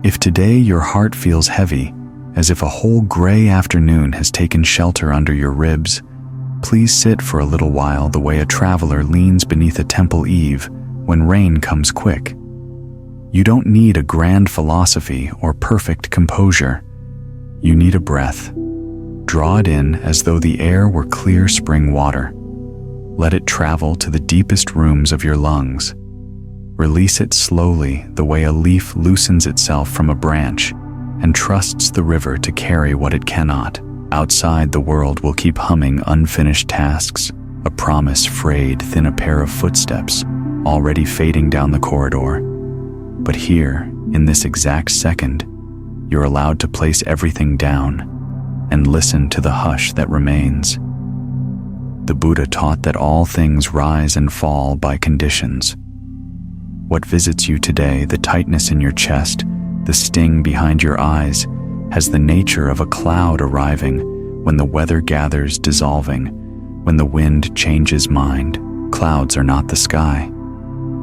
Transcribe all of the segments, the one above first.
If today your heart feels heavy, as if a whole gray afternoon has taken shelter under your ribs, please sit for a little while the way a traveler leans beneath a temple eave when rain comes quick. You don't need a grand philosophy or perfect composure. You need a breath. Draw it in as though the air were clear spring water. Let it travel to the deepest rooms of your lungs. Release it slowly the way a leaf loosens itself from a branch and trusts the river to carry what it cannot. Outside, the world will keep humming unfinished tasks, a promise frayed thin a pair of footsteps, already fading down the corridor. But here, in this exact second, you're allowed to place everything down and listen to the hush that remains. The Buddha taught that all things rise and fall by conditions. What visits you today, the tightness in your chest, the sting behind your eyes, has the nature of a cloud arriving when the weather gathers dissolving, when the wind changes mind. Clouds are not the sky.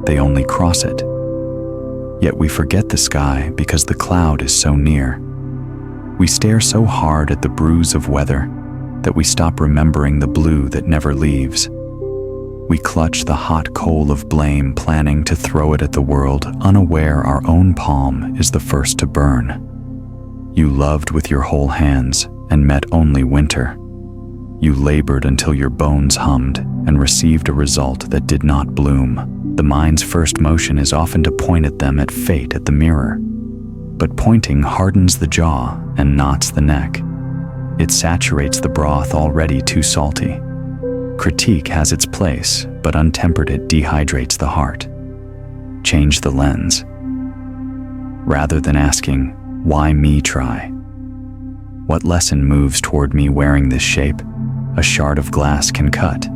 They only cross it. Yet we forget the sky because the cloud is so near. We stare so hard at the bruise of weather that we stop remembering the blue that never leaves. We clutch the hot coal of blame, planning to throw it at the world, unaware our own palm is the first to burn. You loved with your whole hands and met only winter. You labored until your bones hummed and received a result that did not bloom. The mind's first motion is often to point at them at fate at the mirror. But pointing hardens the jaw and knots the neck. It saturates the broth already too salty. Critique has its place, but untempered it dehydrates the heart. Change the lens. Rather than asking, why me try? What lesson moves toward me wearing this shape? A shard of glass can cut.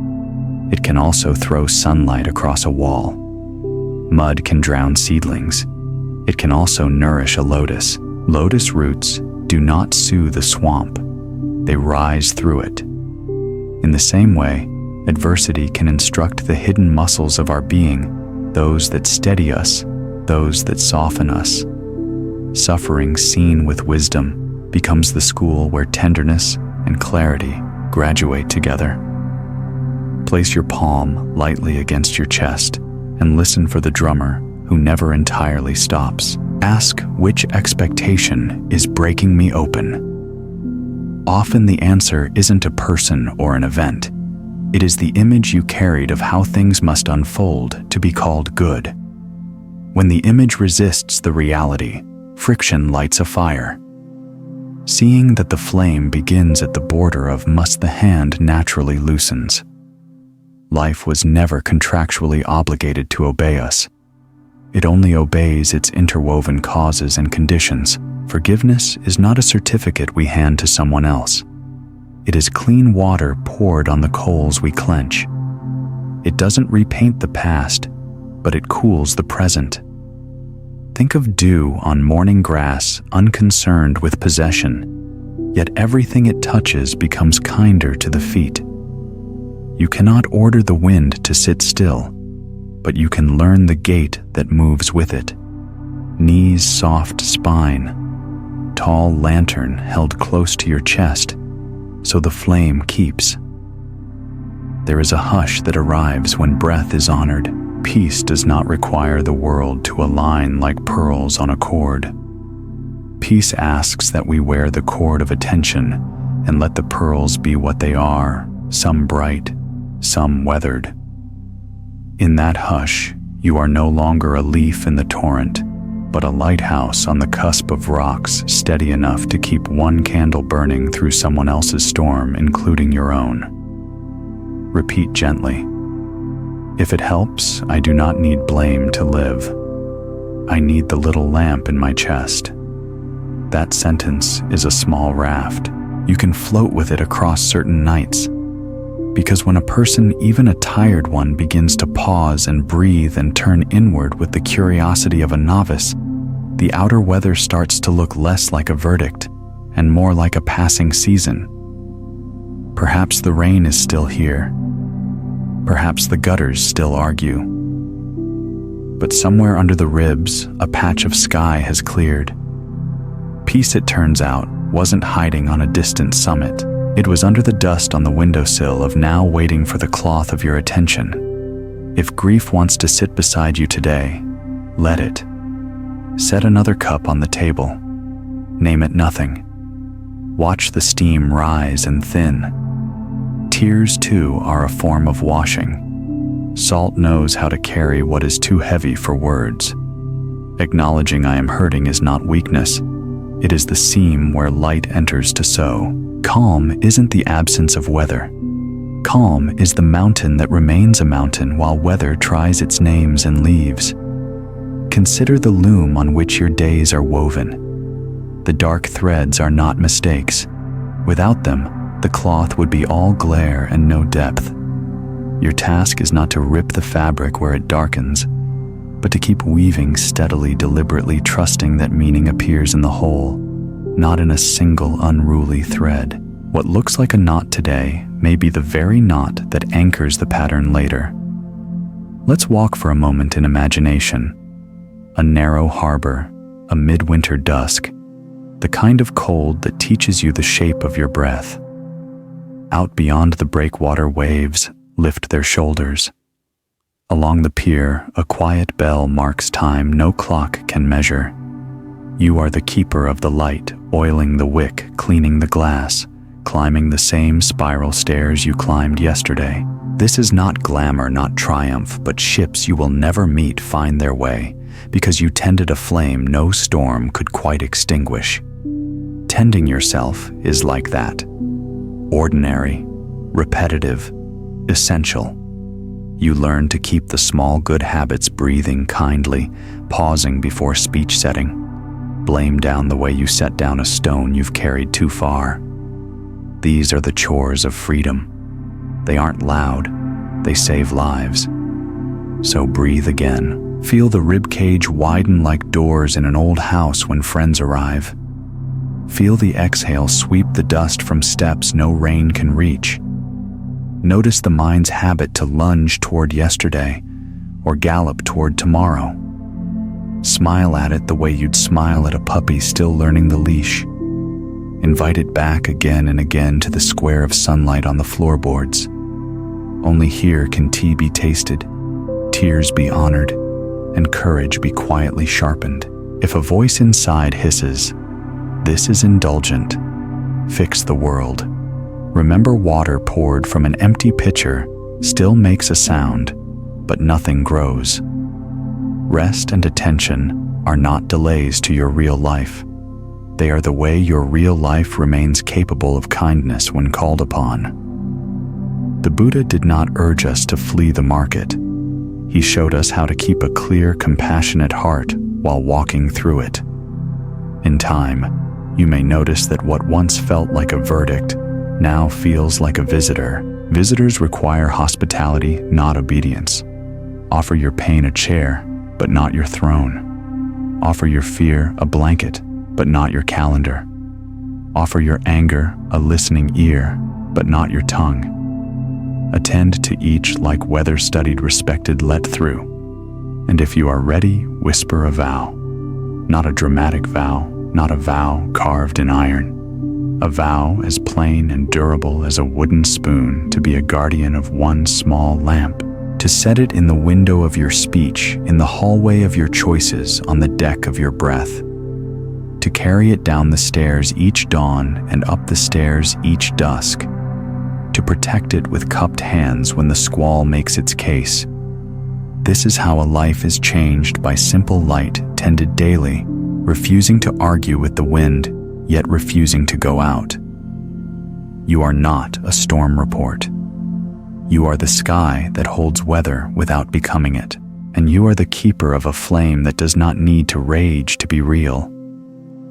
It can also throw sunlight across a wall. Mud can drown seedlings. It can also nourish a lotus. Lotus roots do not soothe the swamp. They rise through it. In the same way, adversity can instruct the hidden muscles of our being, those that steady us, those that soften us. Suffering seen with wisdom becomes the school where tenderness and clarity graduate together. Place your palm lightly against your chest and listen for the drummer who never entirely stops. Ask which expectation is breaking me open. Often the answer isn't a person or an event. It is the image you carried of how things must unfold to be called good. When the image resists the reality, friction lights a fire. Seeing that the flame begins at the border of must the hand naturally loosens. Life was never contractually obligated to obey us. It only obeys its interwoven causes and conditions. Forgiveness is not a certificate we hand to someone else. It is clean water poured on the coals we clench. It doesn't repaint the past, but it cools the present. Think of dew on morning grass, unconcerned with possession, yet everything it touches becomes kinder to the feet. You cannot order the wind to sit still, but you can learn the gait that moves with it. Knees, soft spine, tall lantern held close to your chest, so the flame keeps. There is a hush that arrives when breath is honored. Peace does not require the world to align like pearls on a cord. Peace asks that we wear the cord of attention and let the pearls be what they are, some bright, some weathered. In that hush, you are no longer a leaf in the torrent, but a lighthouse on the cusp of rocks steady enough to keep one candle burning through someone else's storm, including your own. Repeat gently. If it helps, I do not need blame to live. I need the little lamp in my chest. That sentence is a small raft. You can float with it across certain nights. Because when a person, even a tired one, begins to pause and breathe and turn inward with the curiosity of a novice, the outer weather starts to look less like a verdict and more like a passing season. Perhaps the rain is still here. Perhaps the gutters still argue. But somewhere under the ribs, a patch of sky has cleared, Peace, it turns out, wasn't hiding on a distant summit. It was under the dust on the windowsill of now, waiting for the cloth of your attention. If grief wants to sit beside you today, let it. Set another cup on the table. Name it nothing. Watch the steam rise and thin. Tears, too, are a form of washing. Salt knows how to carry what is too heavy for words. Acknowledging I am hurting is not weakness. It is the seam where light enters to sow. Calm isn't the absence of weather. Calm is the mountain that remains a mountain while weather tries its names and leaves. Consider the loom on which your days are woven. The dark threads are not mistakes. Without them, the cloth would be all glare and no depth. Your task is not to rip the fabric where it darkens, but to keep weaving steadily, deliberately, trusting that meaning appears in the whole, not in a single unruly thread. What looks like a knot today may be the very knot that anchors the pattern later. Let's walk for a moment in imagination. A narrow harbor, a midwinter dusk, the kind of cold that teaches you the shape of your breath. Out beyond the breakwater, waves lift their shoulders. Along the pier, a quiet bell marks time no clock can measure. You are the keeper of the light, oiling the wick, cleaning the glass, climbing the same spiral stairs you climbed yesterday. This is not glamour, not triumph, but ships you will never meet find their way, because you tended a flame no storm could quite extinguish. Tending yourself is like that. Ordinary, repetitive, essential. You learn to keep the small good habits, breathing kindly, pausing before speech setting. Blame down the way you set down a stone you've carried too far. These are the chores of freedom. They aren't loud, they save lives. So breathe again. Feel the ribcage widen like doors in an old house when friends arrive. Feel the exhale sweep the dust from steps no rain can reach. Notice the mind's habit to lunge toward yesterday or gallop toward tomorrow. Smile at it the way you'd smile at a puppy still learning the leash. Invite it back again and again to the square of sunlight on the floorboards. Only here can tea be tasted, tears be honored, and courage be quietly sharpened. If a voice inside hisses, "This is indulgent," fix the world. Remember, water poured from an empty pitcher still makes a sound, but nothing grows. Rest and attention are not delays to your real life. They are the way your real life remains capable of kindness when called upon. The Buddha did not urge us to flee the market. He showed us how to keep a clear, compassionate heart while walking through it. In time, you may notice that what once felt like a verdict now feels like a visitor. Visitors require hospitality, not obedience. Offer your pain a chair, but not your throne. Offer your fear a blanket, but not your calendar. Offer your anger a listening ear, but not your tongue. Attend to each like weather-studied, respected, let through. And if you are ready, whisper a vow. Not a dramatic vow, not a vow carved in iron. A vow as plain and durable as a wooden spoon, to be a guardian of one small lamp, to set it in the window of your speech, in the hallway of your choices, on the deck of your breath, to carry it down the stairs each dawn and up the stairs each dusk, to protect it with cupped hands when the squall makes its case. This is how a life is changed by simple light tended daily, refusing to argue with the wind, yet refusing to go out. You are not a storm report. You are the sky that holds weather without becoming it, and you are the keeper of a flame that does not need to rage to be real.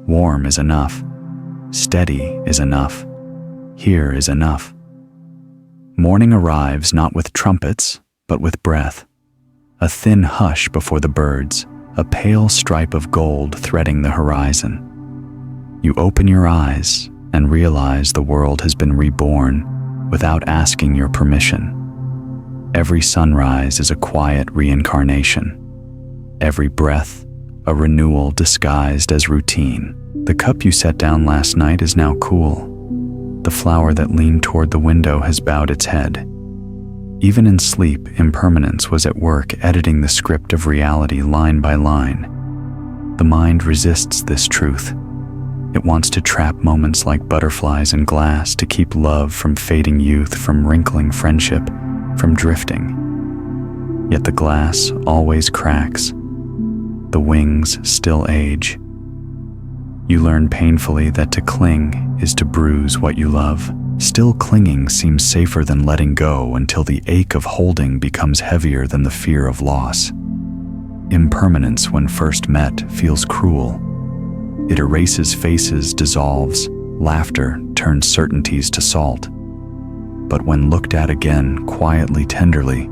Warm is enough. Steady is enough. Here is enough. Morning arrives not with trumpets, but with breath. A thin hush before the birds, a pale stripe of gold threading the horizon. You open your eyes and realize the world has been reborn without asking your permission. Every sunrise is a quiet reincarnation. Every breath, a renewal disguised as routine. The cup you set down last night is now cool. The flower that leaned toward the window has bowed its head. Even in sleep, impermanence was at work editing the script of reality line by line. The mind resists this truth. It wants to trap moments like butterflies in glass to keep love from fading youth, from wrinkling friendship, from drifting. Yet the glass always cracks. The wings still age. You learn painfully that to cling is to bruise what you love. Still clinging seems safer than letting go until the ache of holding becomes heavier than the fear of loss. Impermanence, when first met, feels cruel. It erases faces, dissolves. Laughter turns certainties to salt. But when looked at again, quietly, tenderly,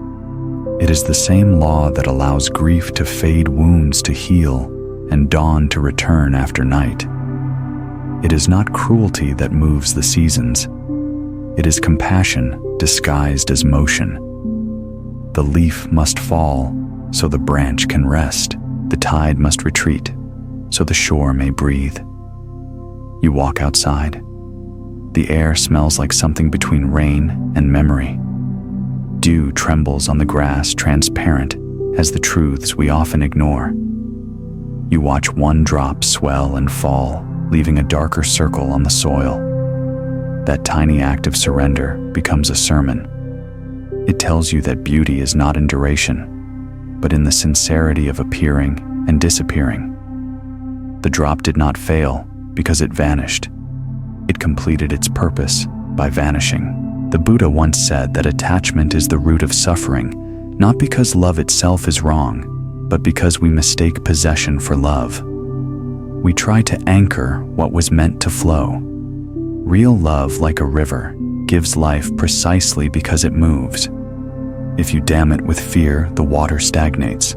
it is the same law that allows grief to fade, wounds to heal, and dawn to return after night. It is not cruelty that moves the seasons. It is compassion disguised as motion. The leaf must fall so the branch can rest. The tide must retreat so the shore may breathe. You walk outside. The air smells like something between rain and memory. Dew trembles on the grass, transparent as the truths we often ignore. You watch one drop swell and fall, leaving a darker circle on the soil. That tiny act of surrender becomes a sermon. It tells you that beauty is not in duration, but in the sincerity of appearing and disappearing. The drop did not fail because it vanished. It completed its purpose by vanishing. The Buddha once said that attachment is the root of suffering, not because love itself is wrong, but because we mistake possession for love. We try to anchor what was meant to flow. Real love, like a river, gives life precisely because it moves. If you dam it with fear, the water stagnates.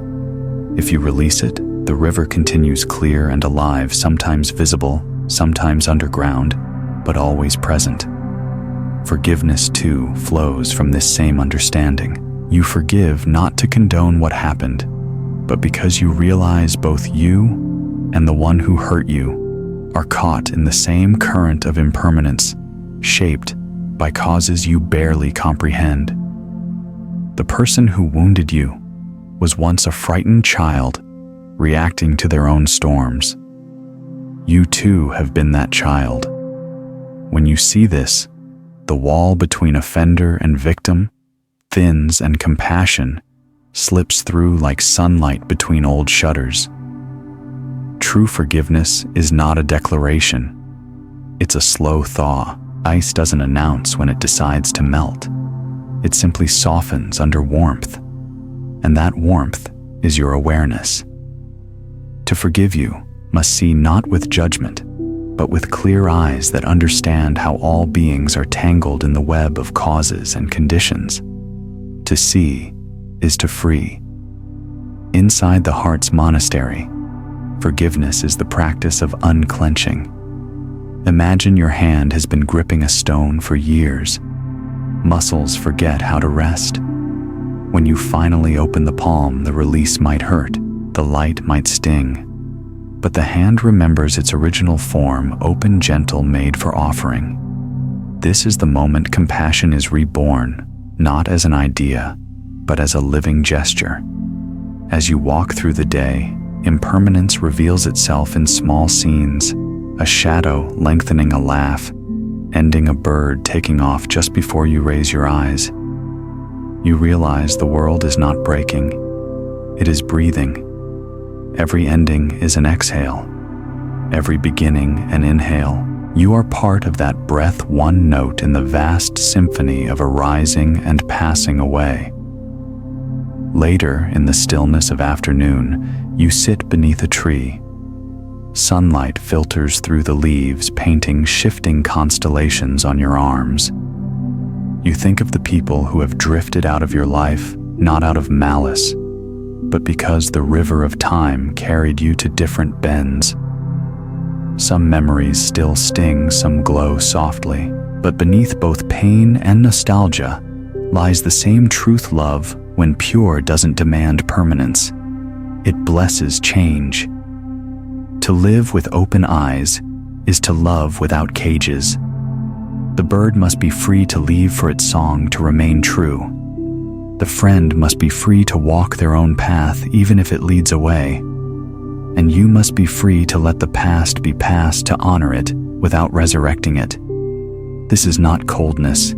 If you release it, the river continues clear and alive, sometimes visible, sometimes underground, but always present. Forgiveness, too, flows from this same understanding. You forgive not to condone what happened, but because you realize both you and the one who hurt you are caught in the same current of impermanence, shaped by causes you barely comprehend. The person who wounded you was once a frightened child, reacting to their own storms. You too have been that child. When you see this, the wall between offender and victim thins and compassion slips through like sunlight between old shutters. True forgiveness is not a declaration. It's a slow thaw. Ice doesn't announce when it decides to melt. It simply softens under warmth. And that warmth is your awareness. To forgive you must see not with judgment, but with clear eyes that understand how all beings are tangled in the web of causes and conditions. To see is to free. Inside the heart's monastery, forgiveness is the practice of unclenching. Imagine your hand has been gripping a stone for years. Muscles forget how to rest. When you finally open the palm, the release might hurt, the light might sting, but the hand remembers its original form, open, gentle, made for offering. This is the moment compassion is reborn, not as an idea, but as a living gesture. As you walk through the day, impermanence reveals itself in small scenes, a shadow lengthening a laugh, ending a bird taking off just before you raise your eyes. You realize the world is not breaking, it is breathing. Every ending is an exhale, every beginning an inhale. You are part of that breath, one note in the vast symphony of arising and passing away. Later, in the stillness of afternoon, you sit beneath a tree. Sunlight filters through the leaves, painting shifting constellations on your arms. You think of the people who have drifted out of your life, not out of malice, but because the river of time carried you to different bends. Some memories still sting, some glow softly, but beneath both pain and nostalgia lies the same truth. Love, when pure, doesn't demand permanence. It blesses change. To live with open eyes is to love without cages. The bird must be free to leave for its song to remain true. The friend must be free to walk their own path even if it leads away. And you must be free to let the past be past to honor it without resurrecting it. This is not coldness.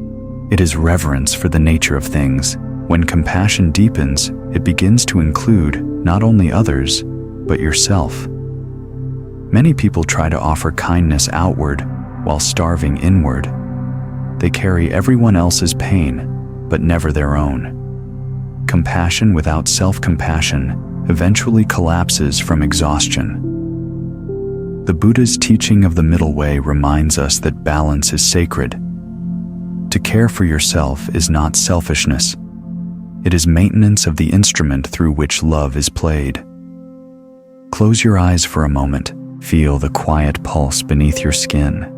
It is reverence for the nature of things. When compassion deepens, it begins to include not only others, but yourself. Many people try to offer kindness outward while starving inward. They carry everyone else's pain, but never their own. Compassion without self-compassion eventually collapses from exhaustion. The Buddha's teaching of the middle way reminds us that balance is sacred. To care for yourself is not selfishness. It is maintenance of the instrument through which love is played. Close your eyes for a moment. Feel the quiet pulse beneath your skin.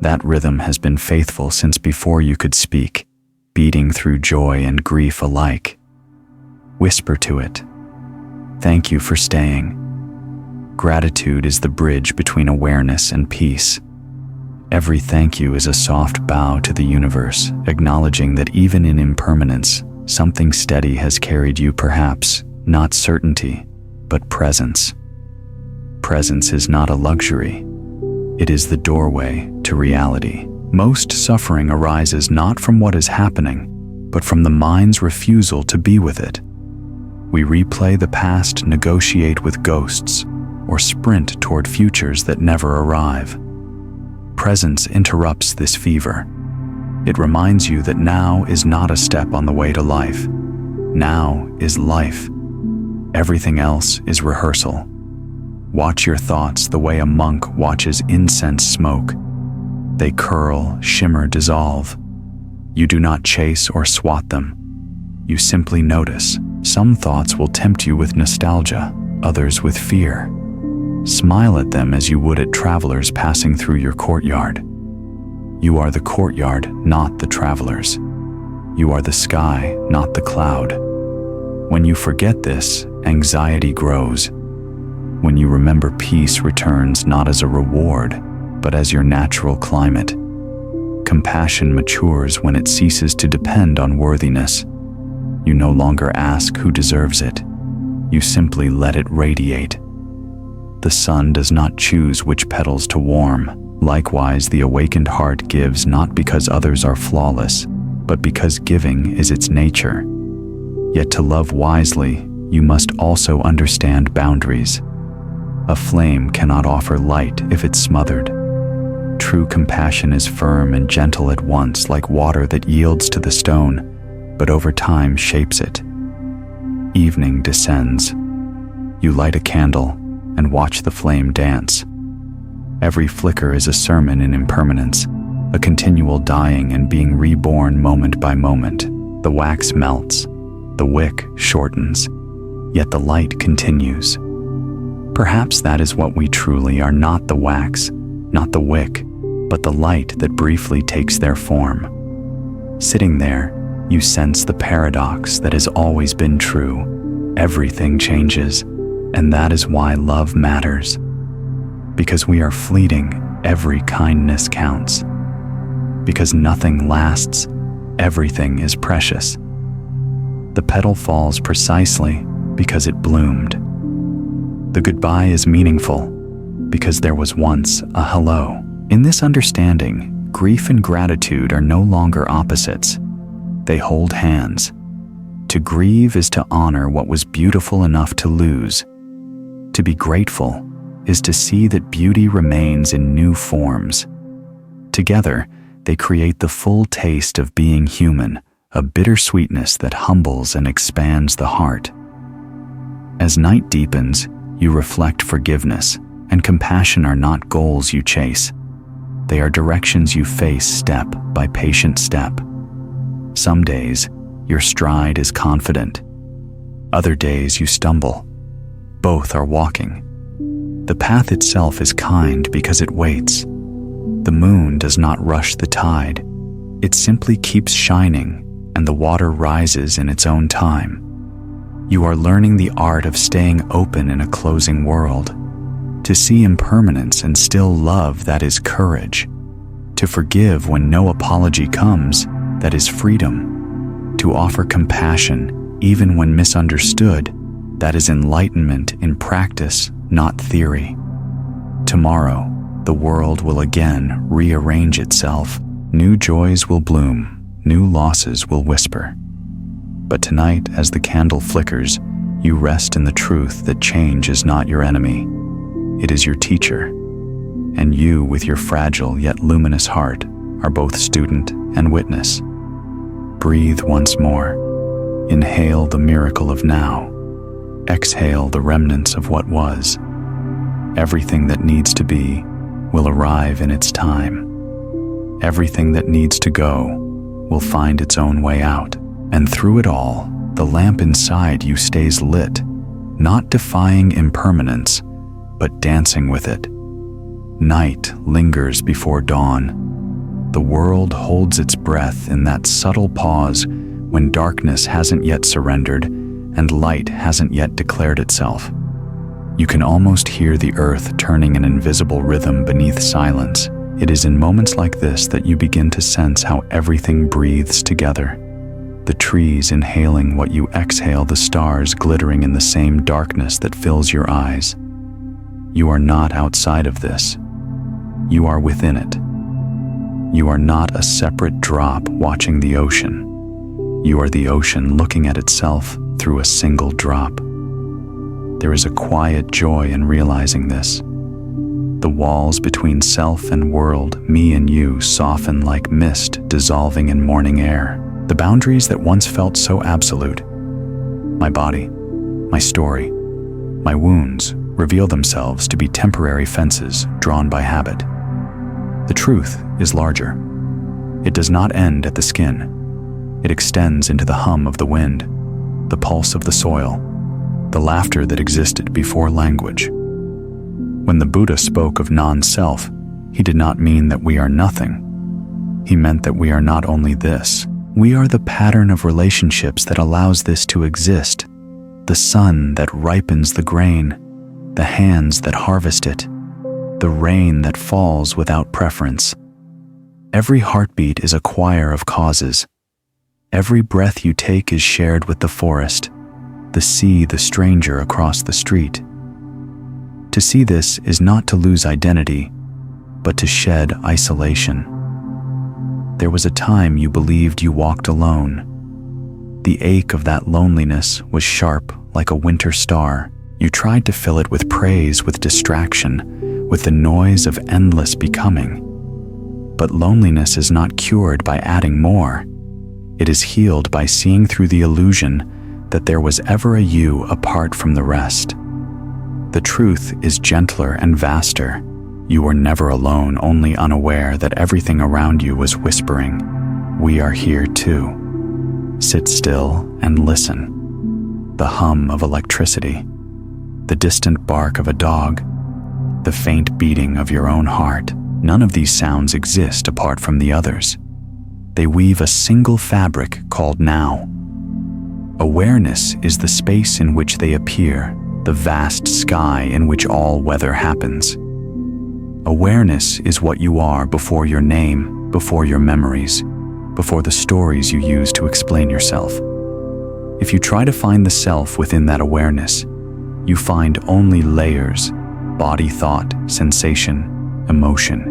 That rhythm has been faithful since before you could speak, beating through joy and grief alike. Whisper to it, "Thank you for staying." Gratitude is the bridge between awareness and peace. Every thank you is a soft bow to the universe, acknowledging that even in impermanence, something steady has carried you, perhaps not certainty, but presence. Presence is not a luxury. It is the doorway to reality. Most suffering arises not from what is happening, but from the mind's refusal to be with it. We replay the past, negotiate with ghosts, or sprint toward futures that never arrive. Presence interrupts this fever. It reminds you that now is not a step on the way to life. Now is life. Everything else is rehearsal. Watch your thoughts the way a monk watches incense smoke. They curl, shimmer, dissolve. You do not chase or swat them. You simply notice. Some thoughts will tempt you with nostalgia, others with fear. Smile at them as you would at travelers passing through your courtyard. You are the courtyard, not the travelers. You are the sky, not the cloud. When you forget this, anxiety grows. When you remember, peace returns not as a reward, but as your natural climate. Compassion matures when it ceases to depend on worthiness. You no longer ask who deserves it. You simply let it radiate. The sun does not choose which petals to warm. Likewise, the awakened heart gives not because others are flawless, but because giving is its nature. Yet to love wisely, you must also understand boundaries. A flame cannot offer light if it's smothered. True compassion is firm and gentle at once, like water that yields to the stone, but over time shapes it. Evening descends. You light a candle and watch the flame dance. Every flicker is a sermon in impermanence, a continual dying and being reborn moment by moment. The wax melts, the wick shortens, yet the light continues. Perhaps that is what we truly are, not the wax, not the wick, but the light that briefly takes their form. Sitting there, you sense the paradox that has always been true. Everything changes, and that is why love matters. Because we are fleeting, every kindness counts. Because nothing lasts, everything is precious. The petal falls precisely because it bloomed. The goodbye is meaningful because there was once a hello. In this understanding, grief and gratitude are no longer opposites. They hold hands. To grieve is to honor what was beautiful enough to lose. To be grateful is to see that beauty remains in new forms. Together, they create the full taste of being human, a bittersweetness that humbles and expands the heart. As night deepens, you reflect forgiveness, and compassion are not goals you chase. They are directions you face step by patient step. Some days, your stride is confident. Other days you stumble. Both are walking. The path itself is kind because it waits. The moon does not rush the tide. It simply keeps shining, and the water rises in its own time. You are learning the art of staying open in a closing world, To see impermanence and still love, that is courage. To forgive when no apology comes, that is freedom. To offer compassion even when misunderstood, that is enlightenment in practice, not theory. Tomorrow, the world will again rearrange itself. New joys will bloom, new losses will whisper. But tonight, as the candle flickers, you rest in the truth that change is not your enemy. It is your teacher. And you, with your fragile yet luminous heart, are both student and witness. Breathe once more. Inhale the miracle of now. Exhale the remnants of what was. Everything that needs to be will arrive in its time. Everything that needs to go will find its own way out. And through it all, the lamp inside you stays lit, not defying impermanence, but dancing with it. Night lingers before dawn. The world holds its breath in that subtle pause when darkness hasn't yet surrendered and light hasn't yet declared itself. You can almost hear the earth turning an invisible rhythm beneath silence. It is in moments like this that you begin to sense how everything breathes together. The trees inhaling what you exhale, the stars glittering in the same darkness that fills your eyes. You are not outside of this. You are within it. You are not a separate drop watching the ocean. You are the ocean looking at itself through a single drop. There is a quiet joy in realizing this. The walls between self and world, me and you, soften like mist dissolving in morning air. The boundaries that once felt so absolute, my body, my story, my wounds, reveal themselves to be temporary fences drawn by habit. The truth is larger. It does not end at the skin. It extends into the hum of the wind, the pulse of the soil, the laughter that existed before language. When the Buddha spoke of non-self, he did not mean that we are nothing. He meant that we are not only this. We are the pattern of relationships that allows this to exist, the sun that ripens the grain, the hands that harvest it, the rain that falls without preference. Every heartbeat is a choir of causes. Every breath you take is shared with the forest, the sea, the stranger across the street. To see this is not to lose identity, but to shed isolation. There was a time you believed you walked alone. The ache of that loneliness was sharp like a winter star. You tried to fill it with praise, with distraction, with the noise of endless becoming. But loneliness is not cured by adding more. It is healed by seeing through the illusion that there was ever a you apart from the rest. The truth is gentler and vaster. You were never alone, only unaware that everything around you was whispering, "We are here too." Sit still and listen. The hum of electricity, the distant bark of a dog, the faint beating of your own heart. None of these sounds exist apart from the others. They weave a single fabric called now. Awareness is the space in which they appear, the vast sky in which all weather happens. Awareness is what you are before your name, before your memories, before the stories you use to explain yourself. If you try to find the self within that awareness, you find only layers: body, thought, sensation, emotion.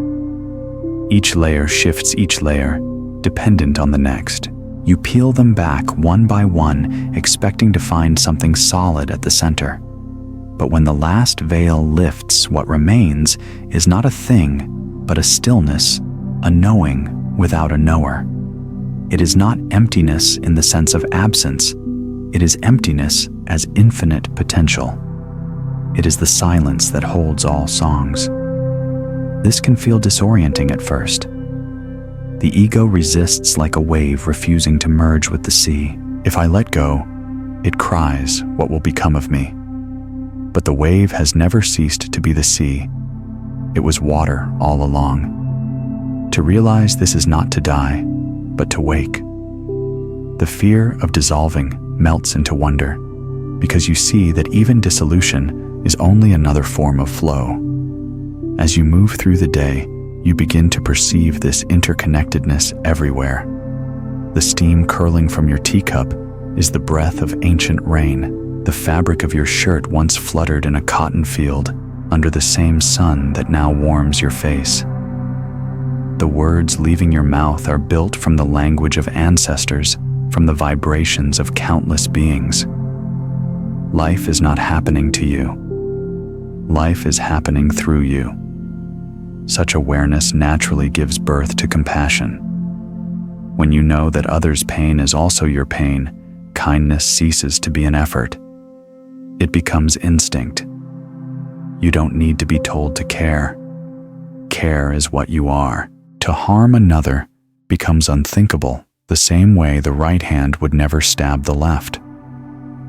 Each layer shifts each layer, dependent on the next. You peel them back one by one, expecting to find something solid at the center. But when the last veil lifts, what remains is not a thing, but a stillness, a knowing without a knower. It is not emptiness in the sense of absence. It is emptiness as infinite potential. It is the silence that holds all songs. This can feel disorienting at first. The ego resists like a wave refusing to merge with the sea. If I let go, it cries, "What will become of me?" But the wave has never ceased to be the sea. It was water all along. To realize this is not to die, but to wake. The fear of dissolving melts into wonder, because you see that even dissolution is only another form of flow. As you move through the day, you begin to perceive this interconnectedness everywhere. The steam curling from your teacup is the breath of ancient rain. The fabric of your shirt once fluttered in a cotton field under the same sun that now warms your face. The words leaving your mouth are built from the language of ancestors, from the vibrations of countless beings. Life is not happening to you. Life is happening through you. Such awareness naturally gives birth to compassion. When you know that others' pain is also your pain, kindness ceases to be an effort. It becomes instinct. You don't need to be told to care. Care is what you are. To harm another becomes unthinkable, the same way the right hand would never stab the left.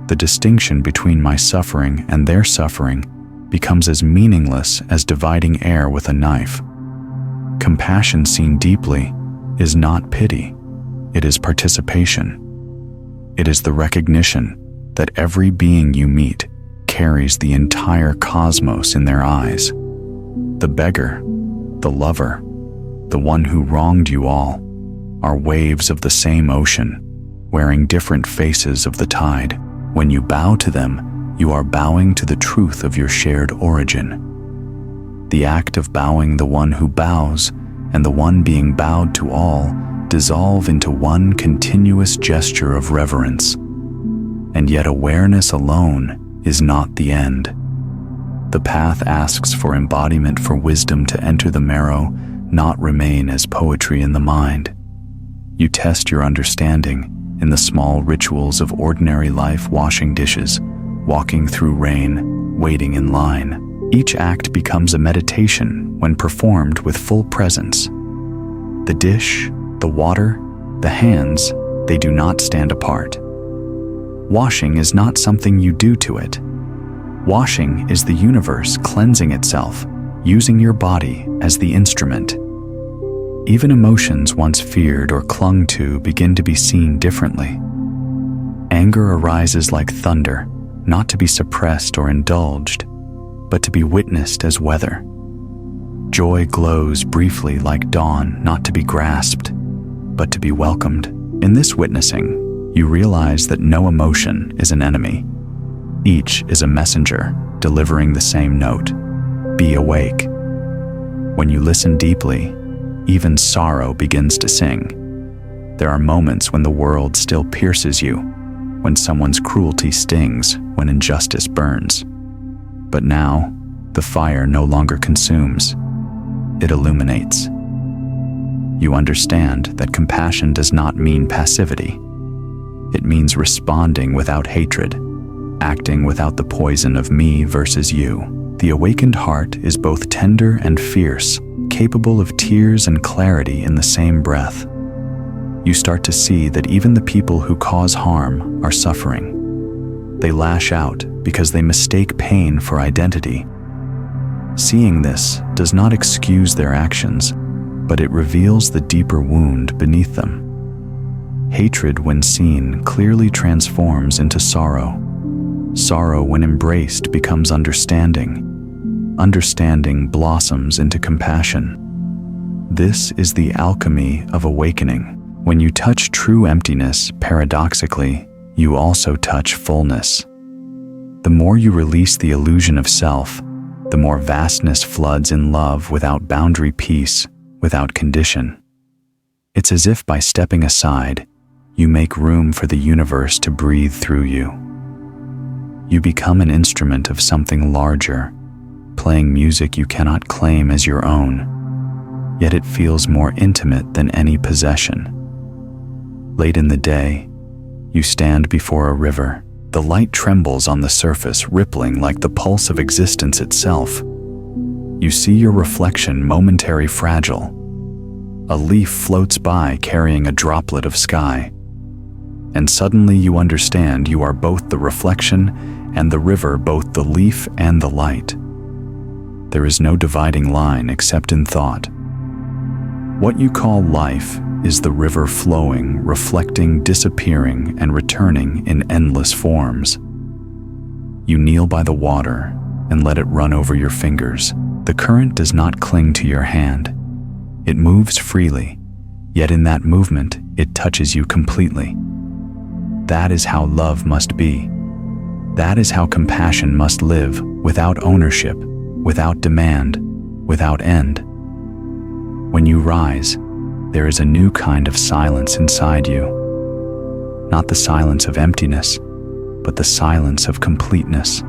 The distinction between my suffering and their suffering becomes as meaningless as dividing air with a knife. Compassion seen deeply is not pity. It is participation. It is the recognition that every being you meet carries the entire cosmos in their eyes. The beggar, the lover, the one who wronged you all, are waves of the same ocean, wearing different faces of the tide. When you bow to them, you are bowing to the truth of your shared origin. The act of bowing the one who bows and the one being bowed to all dissolve into one continuous gesture of reverence. And yet awareness alone is not the end. The path asks for embodiment, for wisdom to enter the marrow, not remain as poetry in the mind. You test your understanding in the small rituals of ordinary life: washing dishes, walking through rain, waiting in line. Each act becomes a meditation when performed with full presence. The dish, the water, the hands, they do not stand apart. Washing is not something you do to it. Washing is the universe cleansing itself, using your body as the instrument. Even emotions once feared or clung to begin to be seen differently. Anger arises like thunder, not to be suppressed or indulged, but to be witnessed as weather. Joy glows briefly like dawn, not to be grasped, but to be welcomed. In this witnessing, you realize that no emotion is an enemy. Each is a messenger, delivering the same note: be awake. When you listen deeply, even sorrow begins to sing. There are moments when the world still pierces you, when someone's cruelty stings, when injustice burns. But now, the fire no longer consumes. It illuminates. You understand that compassion does not mean passivity. It means responding without hatred, acting without the poison of me versus you. The awakened heart is both tender and fierce, capable of tears and clarity in the same breath. You start to see that even the people who cause harm are suffering. They lash out because they mistake pain for identity. Seeing this does not excuse their actions, but it reveals the deeper wound beneath them. Hatred, when seen, clearly transforms into sorrow. Sorrow, when embraced, becomes understanding. Understanding blossoms into compassion. This is the alchemy of awakening. When you touch true emptiness, paradoxically, you also touch fullness. The more you release the illusion of self, the more vastness floods in love without boundary, peace without condition. It's as if by stepping aside, you make room for the universe to breathe through you. You become an instrument of something larger, playing music you cannot claim as your own, yet it feels more intimate than any possession. Late in the day, you stand before a river. The light trembles on the surface, rippling like the pulse of existence itself. You see your reflection, momentary, fragile. A leaf floats by carrying a droplet of sky. And suddenly you understand you are both the reflection and the river, both the leaf and the light. There is no dividing line except in thought. What you call life is the river flowing, reflecting, disappearing, and returning in endless forms. You kneel by the water, and let it run over your fingers. The current does not cling to your hand. It moves freely, yet in that movement, it touches you completely. That is how love must be. That is how compassion must live, without ownership, without demand, without end. When you rise, there is a new kind of silence inside you. Not the silence of emptiness, but the silence of completeness.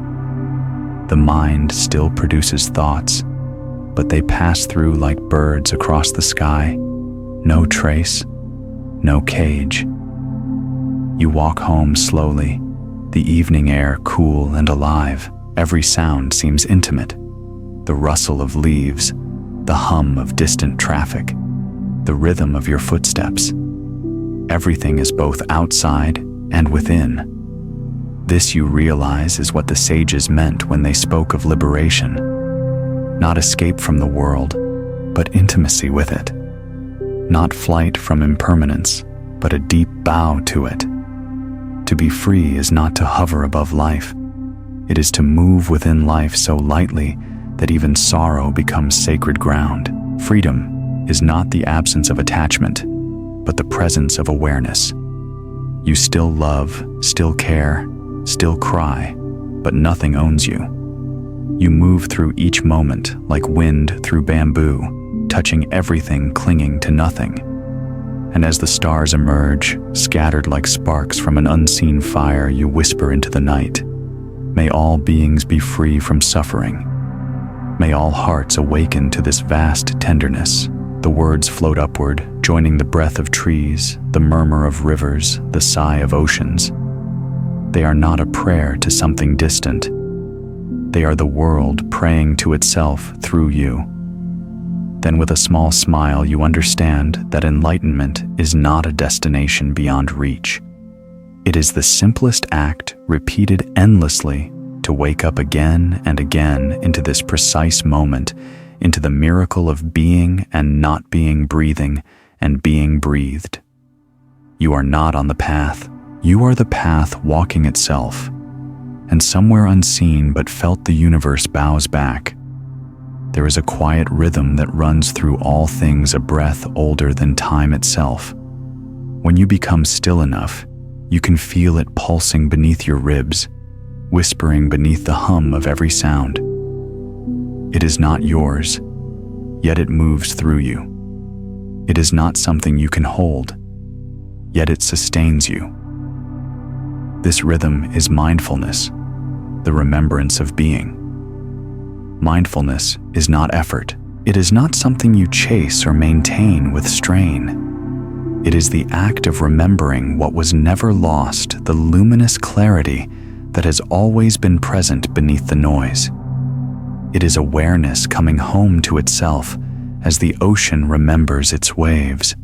The mind still produces thoughts, but they pass through like birds across the sky. No trace, no cage. You walk home slowly, the evening air cool and alive. Every sound seems intimate. The rustle of leaves, the hum of distant traffic, the rhythm of your footsteps. Everything is both outside and within. This, you realize, is what the sages meant when they spoke of liberation. Not escape from the world, but intimacy with it. Not flight from impermanence, but a deep bow to it. To be free is not to hover above life. It is to move within life so lightly that even sorrow becomes sacred ground. Freedom is not the absence of attachment, but the presence of awareness. You still love, still care, still cry, but nothing owns you. You move through each moment like wind through bamboo, touching everything, clinging to nothing. And as the stars emerge, scattered like sparks from an unseen fire, you whisper into the night, "May all beings be free from suffering. May all hearts awaken to this vast tenderness." The words float upward, joining the breath of trees, the murmur of rivers, the sigh of oceans. They are not a prayer to something distant. They are the world praying to itself through you. Then with a small smile, you understand that enlightenment is not a destination beyond reach. It is the simplest act, repeated endlessly, to wake up again and again into this precise moment, into the miracle of being and not being, breathing and being breathed. You are not on the path. You are the path walking itself. And somewhere unseen but felt, the universe bows back. There is a quiet rhythm that runs through all things, a breath older than time itself. When you become still enough, you can feel it pulsing beneath your ribs, whispering beneath the hum of every sound. It is not yours, yet it moves through you. It is not something you can hold, yet it sustains you. This rhythm is mindfulness, the remembrance of being. Mindfulness is not effort. It is not something you chase or maintain with strain. It is the act of remembering what was never lost, the luminous clarity that has always been present beneath the noise. It is awareness coming home to itself as the ocean remembers its waves.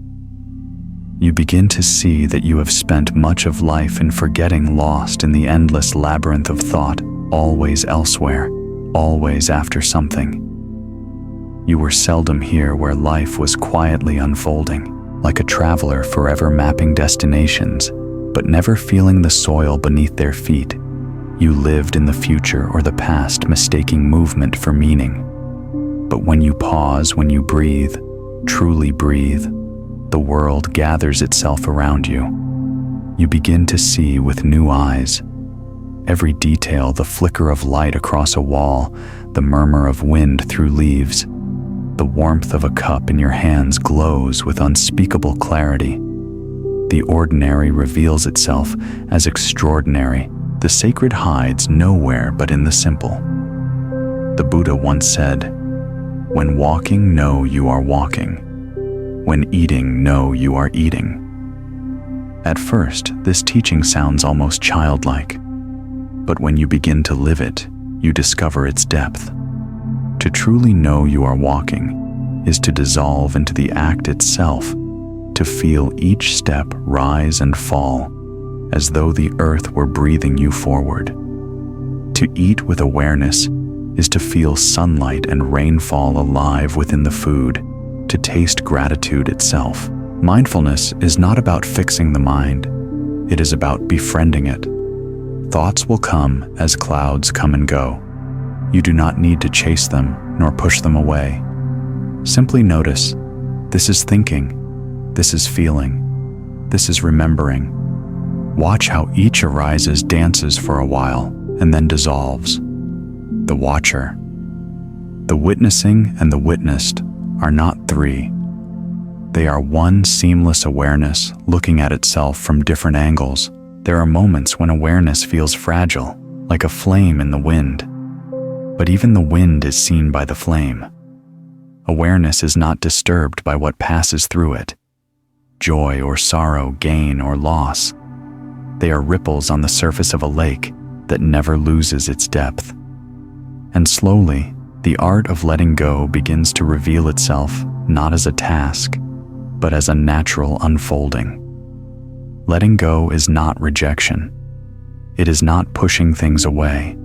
You begin to see that you have spent much of life in forgetting, lost in the endless labyrinth of thought, always elsewhere, always after something. You were seldom here where life was quietly unfolding, like a traveler forever mapping destinations, but never feeling the soil beneath their feet. You lived in the future or the past, mistaking movement for meaning. But when you pause, when you breathe, truly breathe, the world gathers itself around you. You begin to see with new eyes. Every detail, the flicker of light across a wall, the murmur of wind through leaves, the warmth of a cup in your hands glows with unspeakable clarity. The ordinary reveals itself as extraordinary. The sacred hides nowhere but in the simple. The Buddha once said, "When walking, know you are walking. When eating, know you are eating." At first, this teaching sounds almost childlike, but when you begin to live it, you discover its depth. To truly know you are walking is to dissolve into the act itself, to feel each step rise and fall, as though the earth were breathing you forward. To eat with awareness is to feel sunlight and rainfall alive within the food, to taste gratitude itself. Mindfulness is not about fixing the mind, it is about befriending it. Thoughts will come as clouds come and go. You do not need to chase them nor push them away. Simply notice, this is thinking, this is feeling, this is remembering. Watch how each arises, dances for a while, and then dissolves. The watcher. The witnessing and the witnessed are not three. They are one seamless awareness looking at itself from different angles. There are moments when awareness feels fragile, like a flame in the wind. But even the wind is seen by the flame. Awareness is not disturbed by what passes through it. Joy or sorrow, gain or loss. They are ripples on the surface of a lake that never loses its depth. And slowly, the art of letting go begins to reveal itself not as a task, but as a natural unfolding. Letting go is not rejection. It is not pushing things away.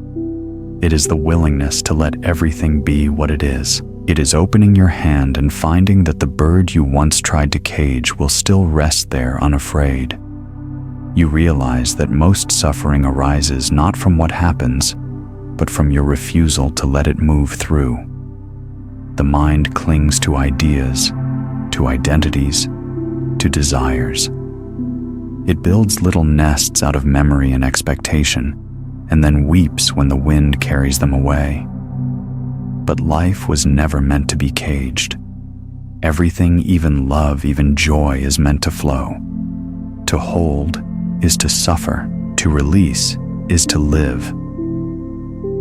It is the willingness to let everything be what it is. It is opening your hand and finding that the bird you once tried to cage will still rest there unafraid. You realize that most suffering arises not from what happens, but from your refusal to let it move through. The mind clings to ideas, to identities, to desires. It builds little nests out of memory and expectation, and then weeps when the wind carries them away. But life was never meant to be caged. Everything, even love, even joy, is meant to flow. To hold is to suffer. To release is to live.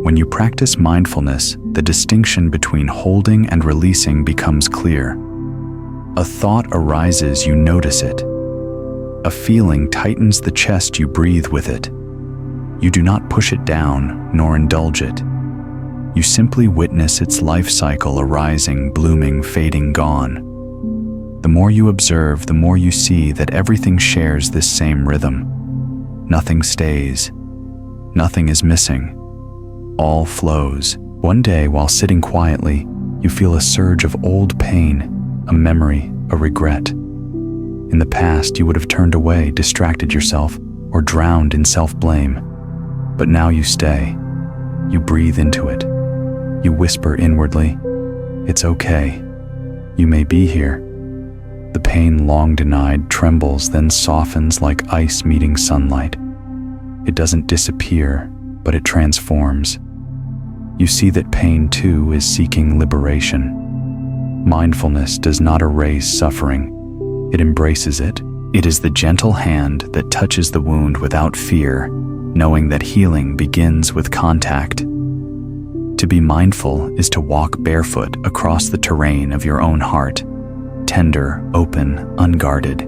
When you practice mindfulness, the distinction between holding and releasing becomes clear. A thought arises, you notice it. A feeling tightens the chest, you breathe with it. You do not push it down, nor indulge it. You simply witness its life cycle arising, blooming, fading, gone. The more you observe, the more you see that everything shares this same rhythm. Nothing stays. Nothing is missing. All flows. One day, while sitting quietly, you feel a surge of old pain, a memory, a regret. In the past, you would have turned away, distracted yourself, or drowned in self-blame. But now you stay. You breathe into it. You whisper inwardly, "It's okay. You may be here." The pain long denied trembles, then softens like ice meeting sunlight. It doesn't disappear, but it transforms. You see that pain too is seeking liberation. Mindfulness does not erase suffering. It embraces it. It is the gentle hand that touches the wound without fear, knowing that healing begins with contact. To be mindful is to walk barefoot across the terrain of your own heart, tender, open, unguarded.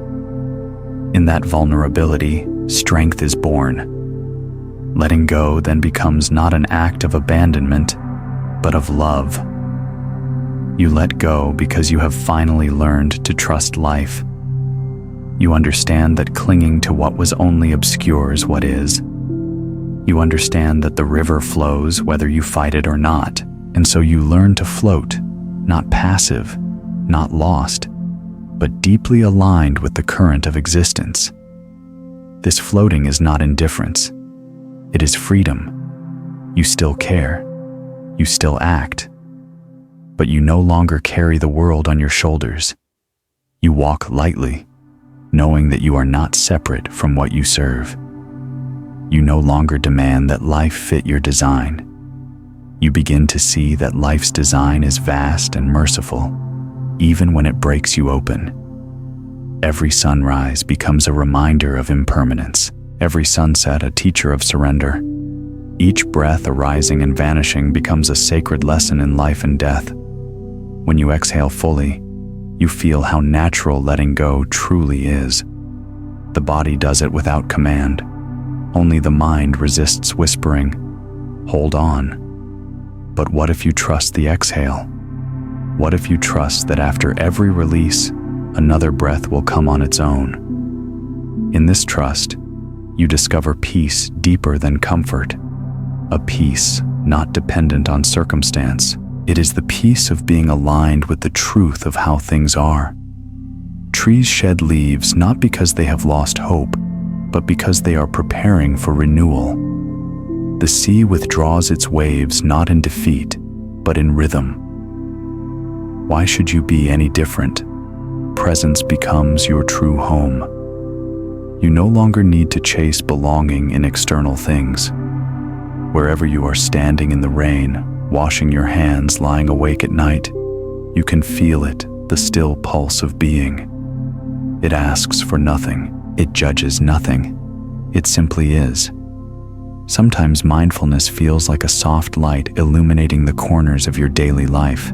In that vulnerability, strength is born. Letting go then becomes not an act of abandonment, but of love. You let go because you have finally learned to trust life. You understand that clinging to what was only obscures what is. You understand that the river flows whether you fight it or not, and so you learn to float, not passive, not lost, but deeply aligned with the current of existence. This floating is not indifference. It is freedom. You still care. You still act. But you no longer carry the world on your shoulders. You walk lightly, knowing that you are not separate from what you serve. You no longer demand that life fit your design. You begin to see that life's design is vast and merciful, even when it breaks you open. Every sunrise becomes a reminder of impermanence. Every sunset a teacher of surrender. Each breath arising and vanishing becomes a sacred lesson in life and death. When you exhale fully, you feel how natural letting go truly is. The body does it without command. Only the mind resists whispering, "Hold on." But what if you trust the exhale? What if you trust that after every release, another breath will come on its own? In this trust, you discover peace deeper than comfort, a peace not dependent on circumstance. It is the peace of being aligned with the truth of how things are. Trees shed leaves not because they have lost hope, but because they are preparing for renewal. The sea withdraws its waves not in defeat, but in rhythm. Why should you be any different? Presence becomes your true home. You no longer need to chase belonging in external things. Wherever you are standing in the rain, washing your hands, lying awake at night, you can feel it, the still pulse of being. It asks for nothing. It judges nothing. It simply is. Sometimes mindfulness feels like a soft light illuminating the corners of your daily life.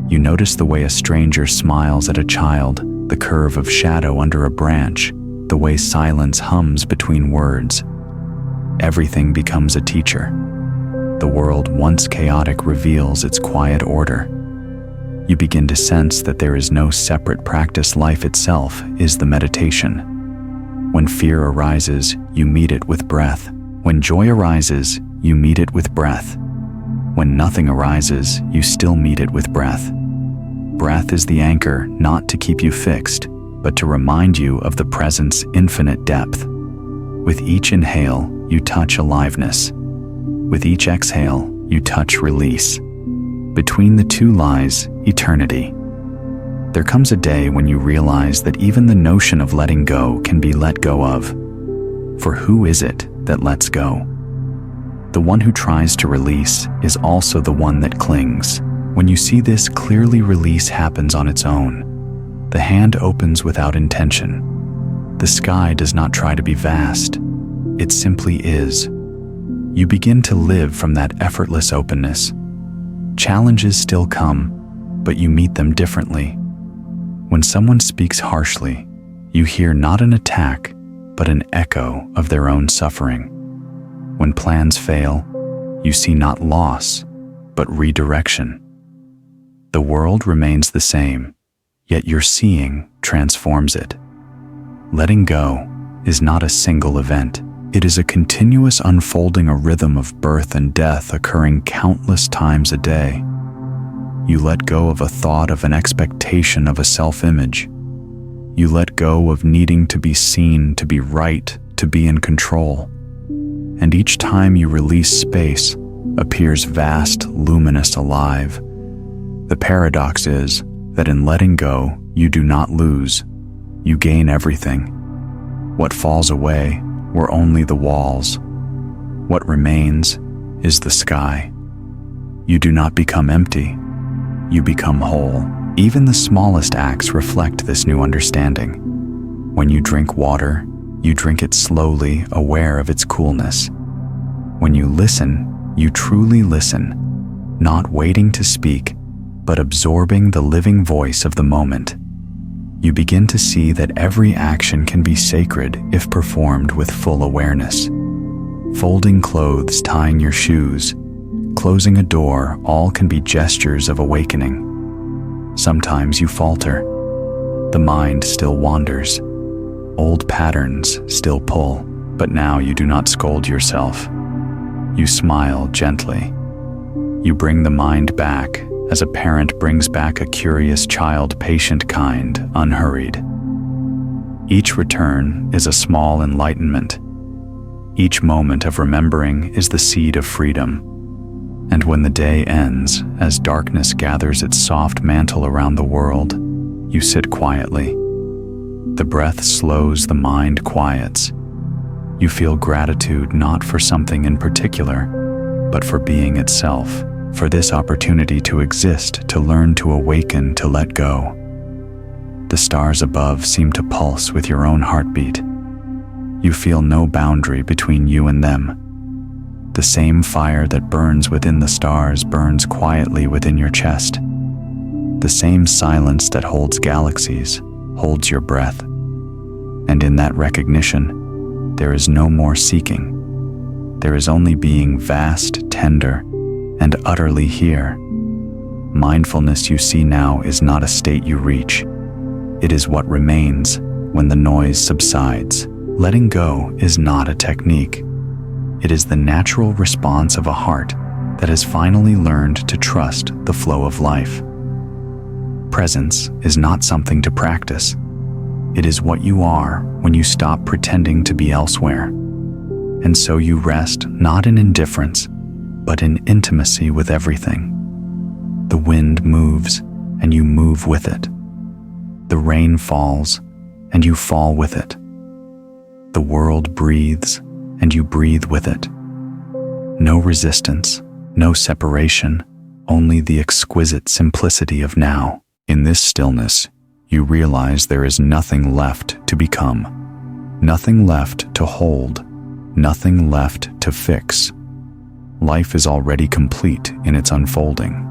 You notice the way a stranger smiles at a child, the curve of shadow under a branch, the way silence hums between words. Everything becomes a teacher. The world, once chaotic, reveals its quiet order. You begin to sense that there is no separate practice. Life itself is the meditation. When fear arises, you meet it with breath. When joy arises, you meet it with breath. When nothing arises, you still meet it with breath. Breath is the anchor, not to keep you fixed, but to remind you of the present's infinite depth. With each inhale, you touch aliveness. With each exhale, you touch release. Between the two lies eternity. There comes a day when you realize that even the notion of letting go can be let go of. For who is it that lets go? The one who tries to release is also the one that clings. When you see this clearly, release happens on its own. The hand opens without intention. The sky does not try to be vast. It simply is. You begin to live from that effortless openness. Challenges still come, but you meet them differently. When someone speaks harshly, you hear not an attack, but an echo of their own suffering. When plans fail, you see not loss, but redirection. The world remains the same, yet your seeing transforms it. Letting go is not a single event. It is a continuous unfolding, a rhythm of birth and death occurring countless times a day. You let go of a thought, of an expectation, of a self-image. You let go of needing to be seen, to be right, to be in control. And each time you release, space appears vast, luminous, alive. The paradox is that in letting go, you do not lose. You gain everything. What falls away were only the walls. What remains is the sky. You do not become empty. You become whole. Even the smallest acts reflect this new understanding. When you drink water, you drink it slowly, aware of its coolness. When you listen, you truly listen, not waiting to speak, but absorbing the living voice of the moment. You begin to see that every action can be sacred if performed with full awareness. Folding clothes, tying your shoes, closing a door, all can be gestures of awakening. Sometimes you falter. The mind still wanders. Old patterns still pull, but now you do not scold yourself. You smile gently. You bring the mind back, as a parent brings back a curious child, patient, kind, unhurried. Each return is a small enlightenment. Each moment of remembering is the seed of freedom. And when the day ends, as darkness gathers its soft mantle around the world, you sit quietly. The breath slows, the mind quiets. You feel gratitude not for something in particular, but for being itself. For this opportunity to exist, to learn, to awaken, to let go. The stars above seem to pulse with your own heartbeat. You feel no boundary between you and them. The same fire that burns within the stars burns quietly within your chest. The same silence that holds galaxies holds your breath. And in that recognition, there is no more seeking. There is only being, vast, tender, and utterly here. Mindfulness, you see now, is not a state you reach. It is what remains when the noise subsides. Letting go is not a technique. It is the natural response of a heart that has finally learned to trust the flow of life. Presence is not something to practice. It is what you are when you stop pretending to be elsewhere. And so you rest not in indifference, but in intimacy with everything. The wind moves, and you move with it. The rain falls, and you fall with it. The world breathes, and you breathe with it. No resistance, no separation, only the exquisite simplicity of now. In this stillness, you realize there is nothing left to become, nothing left to hold, nothing left to fix. Life is already complete in its unfolding.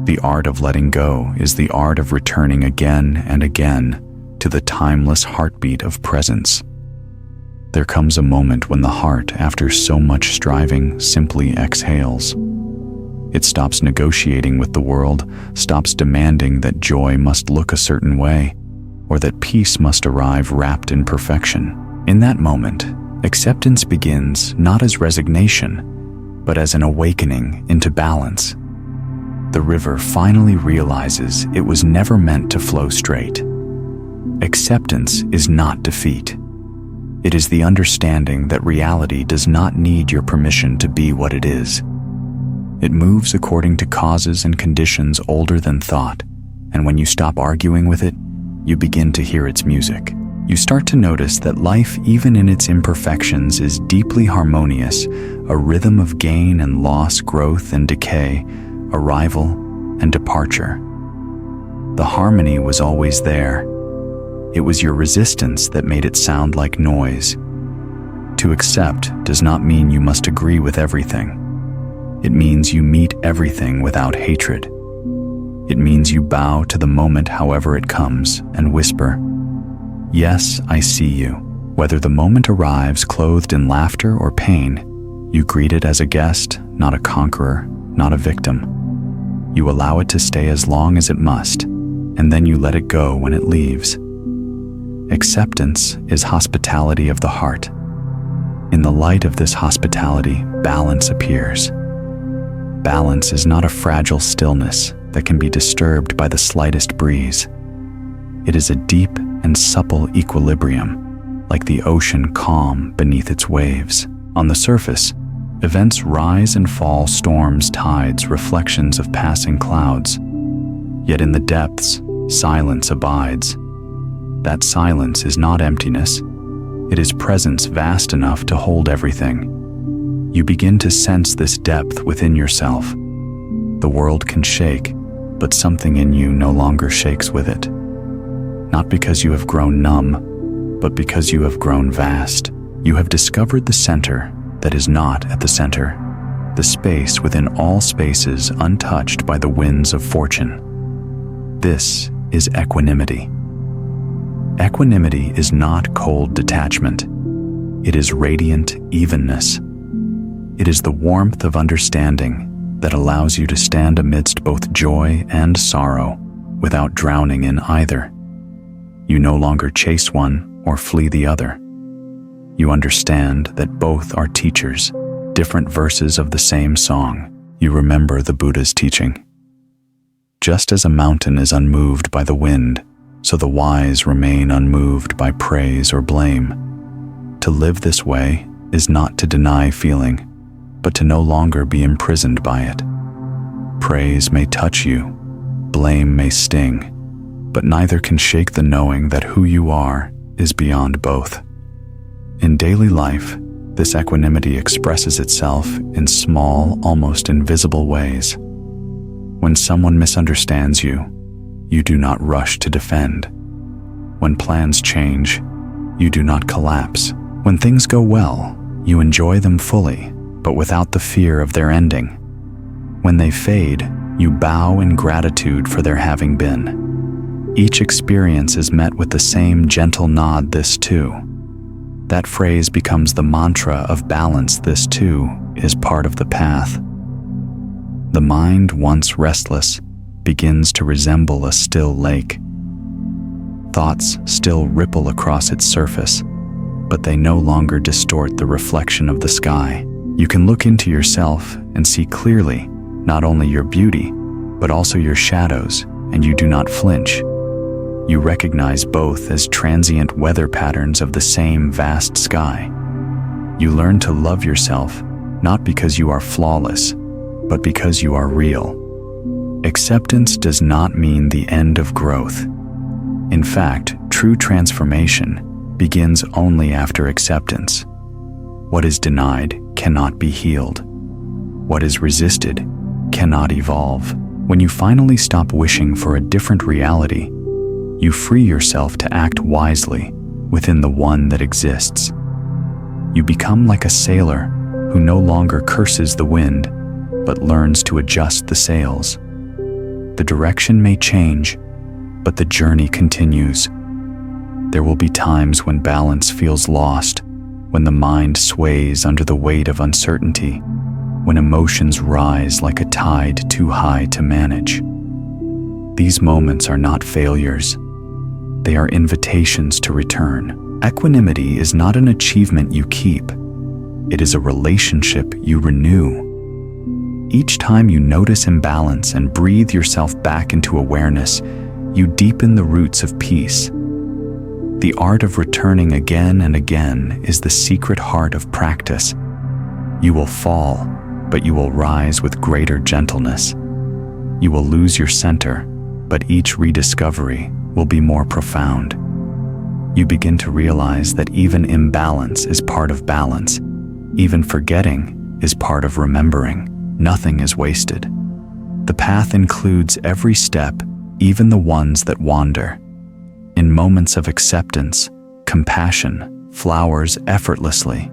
The art of letting go is the art of returning again and again to the timeless heartbeat of presence. There comes a moment when the heart, after so much striving, simply exhales. It stops negotiating with the world, stops demanding that joy must look a certain way, or that peace must arrive wrapped in perfection. In that moment, acceptance begins not as resignation, but as an awakening into balance. The river finally realizes it was never meant to flow straight. Acceptance is not defeat. It is the understanding that reality does not need your permission to be what it is. It moves according to causes and conditions older than thought, and when you stop arguing with it, you begin to hear its music. You start to notice that life, even in its imperfections, is deeply harmonious, a rhythm of gain and loss, growth and decay, arrival and departure. The harmony was always there. It was your resistance that made it sound like noise. To accept does not mean you must agree with everything. It means you meet everything without hatred. It means you bow to the moment however it comes and whisper, "Yes, I see you." Whether the moment arrives clothed in laughter or pain, you greet it as a guest, not a conqueror, not a victim. You allow it to stay as long as it must, and then you let it go when it leaves. Acceptance is hospitality of the heart. In the light of this hospitality, balance appears. Balance is not a fragile stillness that can be disturbed by the slightest breeze. It is a deep and supple equilibrium, like the ocean calm beneath its waves. On the surface, events rise and fall, storms, tides, reflections of passing clouds. Yet in the depths, silence abides. That silence is not emptiness. It is presence vast enough to hold everything. You begin to sense this depth within yourself. The world can shake, but something in you no longer shakes with it. Not because you have grown numb, but because you have grown vast. You have discovered the center that is not at the center, the space within all spaces untouched by the winds of fortune. This is equanimity. Equanimity is not cold detachment. It is radiant evenness. It is the warmth of understanding that allows you to stand amidst both joy and sorrow without drowning in either. You no longer chase one or flee the other. You understand that both are teachers, different verses of the same song. You remember the Buddha's teaching. Just as a mountain is unmoved by the wind, so the wise remain unmoved by praise or blame. To live this way is not to deny feeling, but to no longer be imprisoned by it. Praise may touch you, blame may sting, but neither can shake the knowing that who you are is beyond both. In daily life, this equanimity expresses itself in small, almost invisible ways. When someone misunderstands you, you do not rush to defend. When plans change, you do not collapse. When things go well, you enjoy them fully, but without the fear of their ending. When they fade, you bow in gratitude for their having been. Each experience is met with the same gentle nod, "This too." That phrase becomes the mantra of balance. This too is part of the path. The mind, once restless, begins to resemble a still lake. Thoughts still ripple across its surface, but they no longer distort the reflection of the sky. You can look into yourself and see clearly not only your beauty, but also your shadows, and you do not flinch. You recognize both as transient weather patterns of the same vast sky. You learn to love yourself, not because you are flawless, but because you are real. Acceptance does not mean the end of growth. In fact, true transformation begins only after acceptance. What is denied cannot be healed. What is resisted cannot evolve. When you finally stop wishing for a different reality, you free yourself to act wisely within the one that exists. You become like a sailor who no longer curses the wind, but learns to adjust the sails. The direction may change, but the journey continues. There will be times when balance feels lost, when the mind sways under the weight of uncertainty, when emotions rise like a tide too high to manage. These moments are not failures. They are invitations to return. Equanimity is not an achievement you keep. It is a relationship you renew. Each time you notice imbalance and breathe yourself back into awareness, you deepen the roots of peace. The art of returning again and again is the secret heart of practice. You will fall, but you will rise with greater gentleness. You will lose your center, but each rediscovery will be more profound. You begin to realize that even imbalance is part of balance. Even forgetting is part of remembering. Nothing is wasted. The path includes every step, even the ones that wander. In moments of acceptance, compassion flowers effortlessly.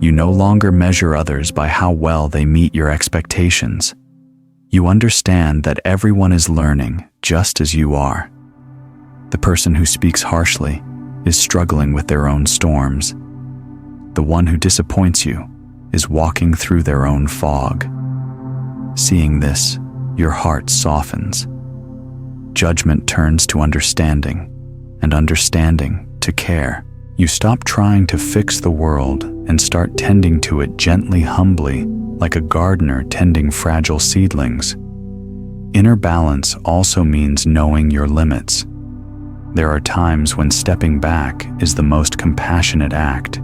You no longer measure others by how well they meet your expectations. You understand that everyone is learning just as you are. The person who speaks harshly is struggling with their own storms. The one who disappoints you is walking through their own fog. Seeing this, your heart softens. Judgment turns to understanding, and understanding to care. You stop trying to fix the world and start tending to it gently, humbly, like a gardener tending fragile seedlings. Inner balance also means knowing your limits. There are times when stepping back is the most compassionate act.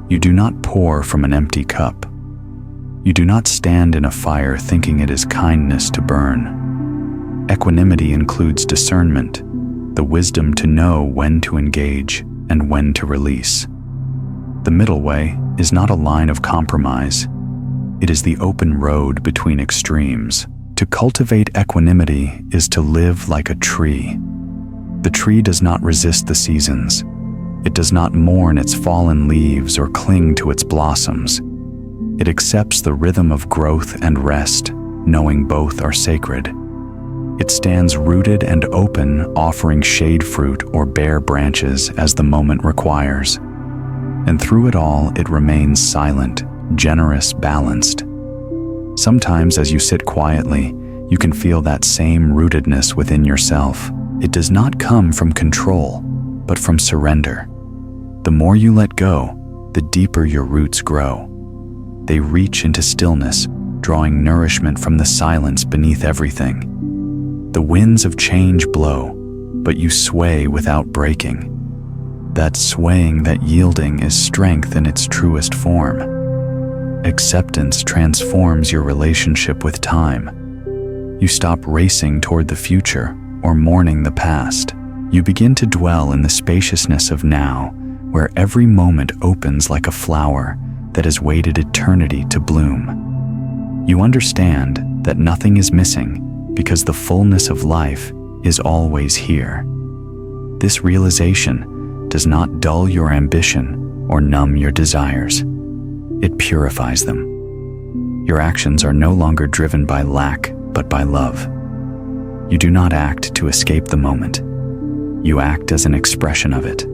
You do not pour from an empty cup. You do not stand in a fire thinking it is kindness to burn. Equanimity includes discernment, the wisdom to know when to engage and when to release. The middle way is not a line of compromise. It is the open road between extremes. To cultivate equanimity is to live like a tree. The tree does not resist the seasons. It does not mourn its fallen leaves or cling to its blossoms. It accepts the rhythm of growth and rest, knowing both are sacred. It stands rooted and open, offering shade fruit or bare branches as the moment requires. And through it all, it remains silent, generous, balanced. Sometimes as you sit quietly, you can feel that same rootedness within yourself. It does not come from control, but from surrender. The more you let go, the deeper your roots grow. They reach into stillness, drawing nourishment from the silence beneath everything. The winds of change blow, but you sway without breaking. That swaying, that yielding is strength in its truest form. Acceptance transforms your relationship with time. You stop racing toward the future or mourning the past. You begin to dwell in the spaciousness of now, where every moment opens like a flower that has waited eternity to bloom. You understand that nothing is missing because the fullness of life is always here. This realization does not dull your ambition or numb your desires. It purifies them. Your actions are no longer driven by lack, but by love. You do not act to escape the moment. You act as an expression of it.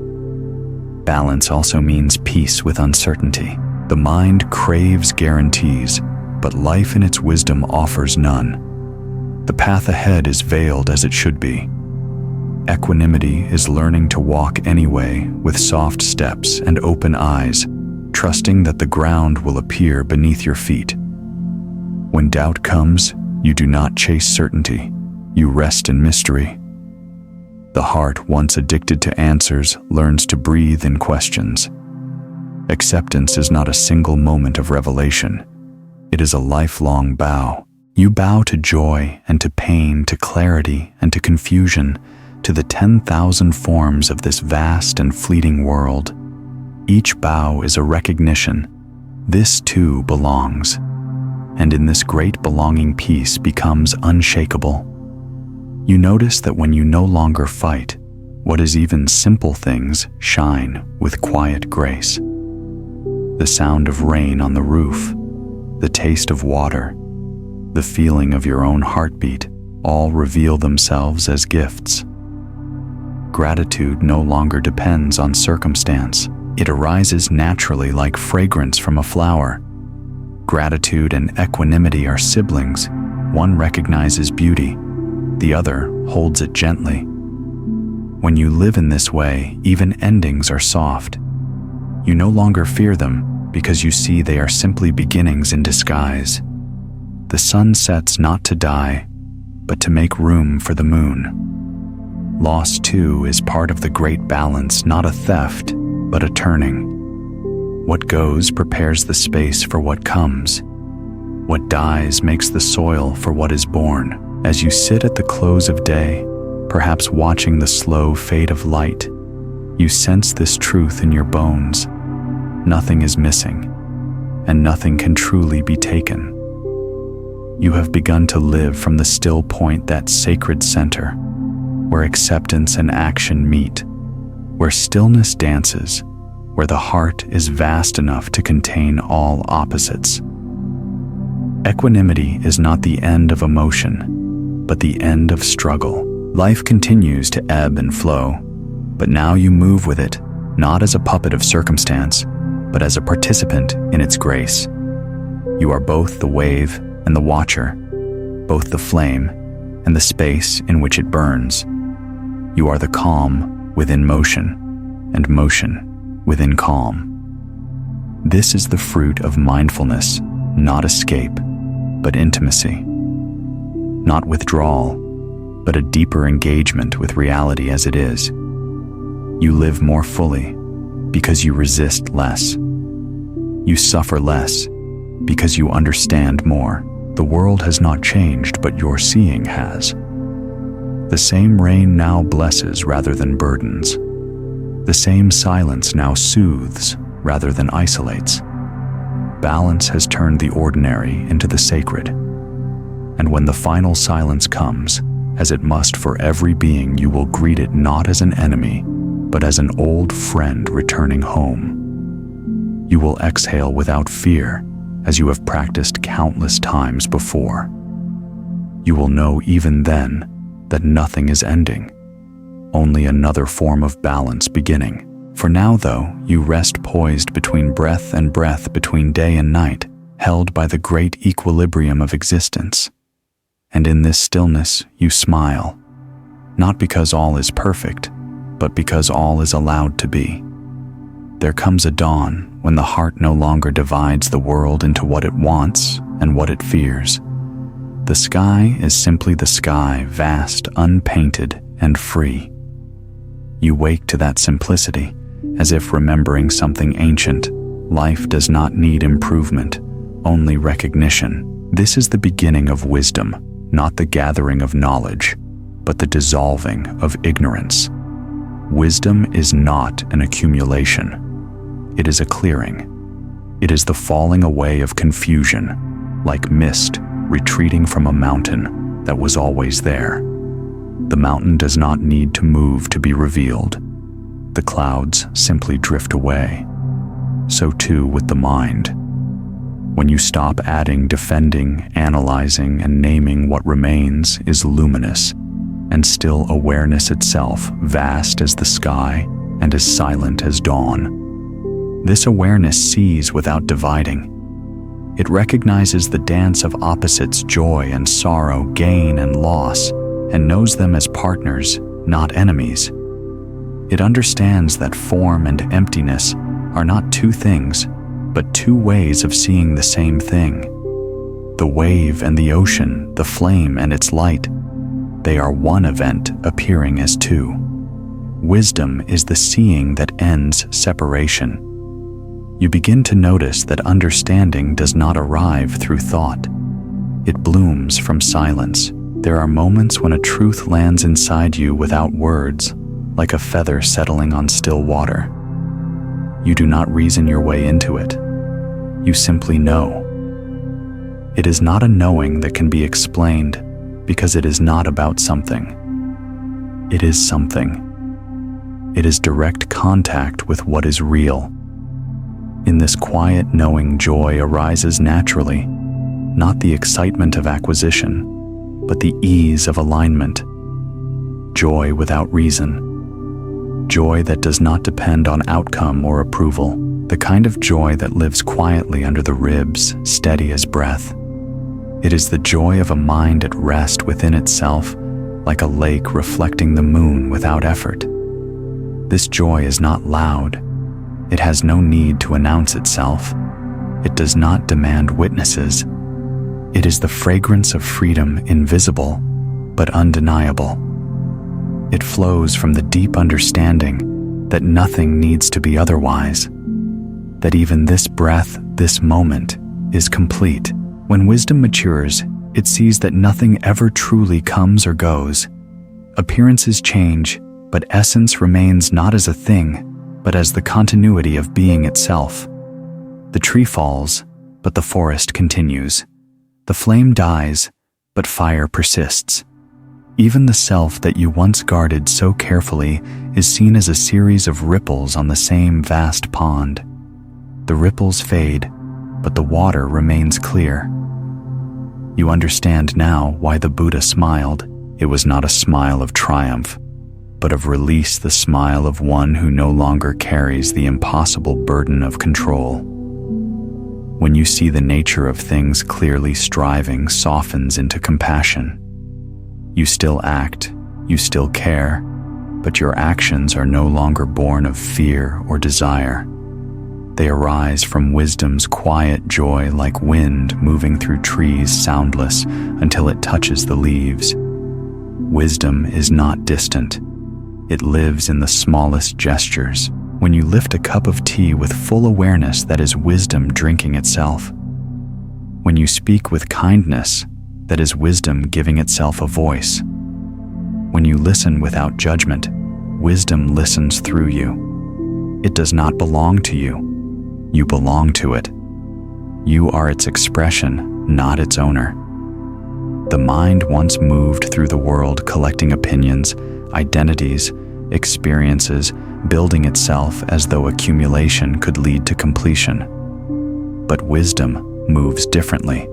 Balance also means peace with uncertainty. The mind craves guarantees, but life in its wisdom offers none. The path ahead is veiled as it should be. Equanimity is learning to walk anyway with soft steps and open eyes, trusting that the ground will appear beneath your feet. When doubt comes, you do not chase certainty. You rest in mystery. The heart, once addicted to answers, learns to breathe in questions. Acceptance is not a single moment of revelation. It is a lifelong bow. You bow to joy and to pain, to clarity and to confusion, to the 10,000 forms of this vast and fleeting world. Each bow is a recognition. This too belongs. And in this great belonging peace becomes unshakable. You notice that when you no longer fight, what is even simple things shine with quiet grace. The sound of rain on the roof, the taste of water, the feeling of your own heartbeat all reveal themselves as gifts. Gratitude no longer depends on circumstance. It arises naturally like fragrance from a flower. Gratitude and equanimity are siblings. One recognizes beauty, the other holds it gently. When you live in this way, even endings are soft. You no longer fear them because you see they are simply beginnings in disguise. The sun sets not to die, but to make room for the moon. Loss, too, is part of the great balance, not a theft, but a turning. What goes prepares the space for what comes. What dies makes the soil for what is born. As you sit at the close of day, perhaps watching the slow fade of light, you sense this truth in your bones. Nothing is missing, and nothing can truly be taken. You have begun to live from the still point, that sacred center, where acceptance and action meet, where stillness dances, where the heart is vast enough to contain all opposites. Equanimity is not the end of emotion, but the end of struggle. Life continues to ebb and flow, but now you move with it, not as a puppet of circumstance, but as a participant in its grace. You are both the wave and the watcher, both the flame and the space in which it burns. You are the calm within motion, and motion within calm. This is the fruit of mindfulness, not escape, but intimacy. Not withdrawal, but a deeper engagement with reality as it is. You live more fully because you resist less. You suffer less because you understand more. The world has not changed, but your seeing has. The same rain now blesses rather than burdens. The same silence now soothes rather than isolates. Balance has turned the ordinary into the sacred. And when the final silence comes, as it must for every being, you will greet it not as an enemy, but as an old friend returning home. You will exhale without fear, as you have practiced countless times before. You will know even then that nothing is ending, only another form of balance beginning. For now, though, you rest poised between breath and breath, between day and night, held by the great equilibrium of existence. And in this stillness, you smile, not because all is perfect, but because all is allowed to be. There comes a dawn when the heart no longer divides the world into what it wants and what it fears. The sky is simply the sky, vast, unpainted, and free. You wake to that simplicity, as if remembering something ancient. Life does not need improvement, only recognition. This is the beginning of wisdom, not the gathering of knowledge, but the dissolving of ignorance. Wisdom is not an accumulation. It is a clearing. It is the falling away of confusion, like mist retreating from a mountain that was always there. The mountain does not need to move to be revealed. The clouds simply drift away. So too with the mind. When you stop adding, defending, analyzing, and naming, what remains is luminous, and still awareness itself, vast as the sky and as silent as dawn. This awareness sees without dividing. It recognizes the dance of opposites, joy and sorrow, gain and loss, and knows them as partners, not enemies. It understands that form and emptiness are not two things, but two ways of seeing the same thing. The wave and the ocean, the flame and its light, they are one event appearing as two. Wisdom is the seeing that ends separation. You begin to notice that understanding does not arrive through thought. It blooms from silence. There are moments when a truth lands inside you without words, like a feather settling on still water. You do not reason your way into it. You simply know. It is not a knowing that can be explained, because it is not about something. It is something. It is direct contact with what is real. In this quiet knowing, joy arises naturally, not the excitement of acquisition, but the ease of alignment. Joy without reason. Joy that does not depend on outcome or approval. The kind of joy that lives quietly under the ribs, steady as breath. It is the joy of a mind at rest within itself, like a lake reflecting the moon without effort. This joy is not loud. It has no need to announce itself. It does not demand witnesses. It is the fragrance of freedom, invisible but undeniable. It flows from the deep understanding that nothing needs to be otherwise, that even this breath, this moment, is complete. When wisdom matures, it sees that nothing ever truly comes or goes. Appearances change, but essence remains not as a thing, but as the continuity of being itself. The tree falls, but the forest continues. The flame dies, but fire persists. Even the self that you once guarded so carefully is seen as a series of ripples on the same vast pond. The ripples fade, but the water remains clear. You understand now why the Buddha smiled. It was not a smile of triumph, but of release, the smile of one who no longer carries the impossible burden of control. When you see the nature of things clearly, striving softens into compassion. You still act, you still care, but your actions are no longer born of fear or desire. They arise from wisdom's quiet joy, like wind moving through trees, soundless until it touches the leaves. Wisdom is not distant. It lives in the smallest gestures. When you lift a cup of tea with full awareness, that is wisdom drinking itself. When you speak with kindness, that is wisdom giving itself a voice. When you listen without judgment, wisdom listens through you. It does not belong to you. You belong to it. You are its expression, not its owner. The mind once moved through the world, collecting opinions, identities, experiences, building itself as though accumulation could lead to completion. But wisdom moves differently.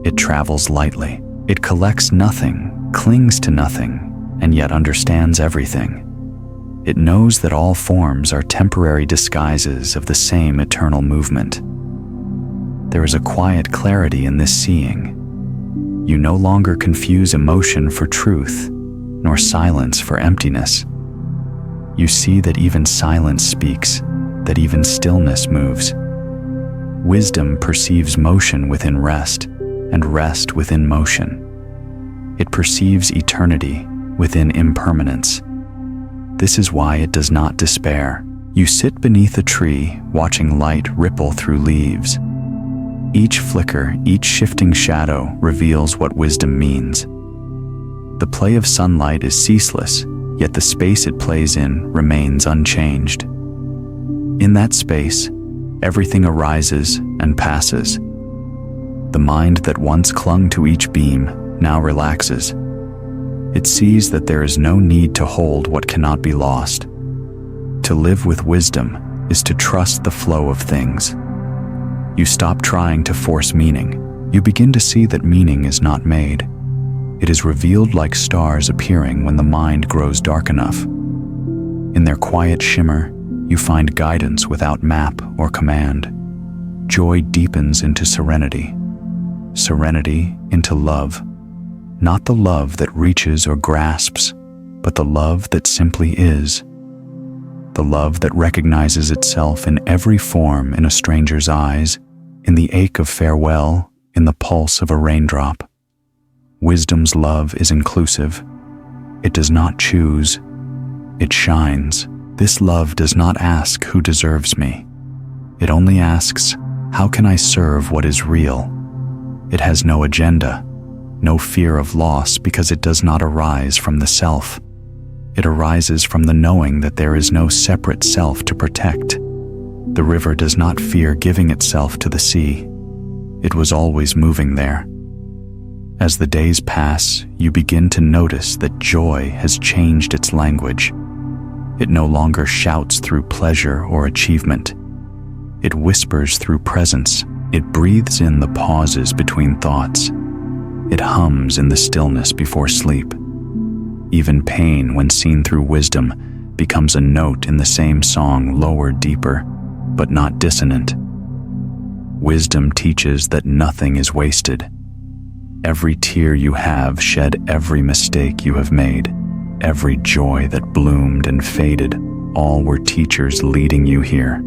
It travels lightly. It collects nothing, clings to nothing, and yet understands everything. It knows that all forms are temporary disguises of the same eternal movement. There is a quiet clarity in this seeing. You no longer confuse emotion for truth, nor silence for emptiness. You see that even silence speaks, that even stillness moves. Wisdom perceives motion within rest, and rest within motion. It perceives eternity within impermanence. This is why it does not despair. You sit beneath a tree, watching light ripple through leaves. Each flicker, each shifting shadow reveals what wisdom means. The play of sunlight is ceaseless, yet the space it plays in remains unchanged. In that space, everything arises and passes. The mind that once clung to each beam now relaxes. It sees that there is no need to hold what cannot be lost. To live with wisdom is to trust the flow of things. You stop trying to force meaning. You begin to see that meaning is not made. It is revealed like stars appearing when the mind grows dark enough. In their quiet shimmer, you find guidance without map or command. Joy deepens into serenity. Serenity into love. Not the love that reaches or grasps, but the love that simply is. The love that recognizes itself in every form, in a stranger's eyes, in the ache of farewell, in the pulse of a raindrop. Wisdom's love is inclusive. It does not choose. It shines. This love does not ask who deserves me. It only asks, how can I serve what is real? It has no agenda, no fear of loss, because it does not arise from the self. It arises from the knowing that there is no separate self to protect. The river does not fear giving itself to the sea. It was always moving there. As the days pass, you begin to notice that joy has changed its language. It no longer shouts through pleasure or achievement. It whispers through presence. It breathes in the pauses between thoughts. It hums in the stillness before sleep. Even pain, when seen through wisdom, becomes a note in the same song, lower, deeper, but not dissonant. Wisdom teaches that nothing is wasted. Every tear you have shed, every mistake you have made, every joy that bloomed and faded, all were teachers leading you here.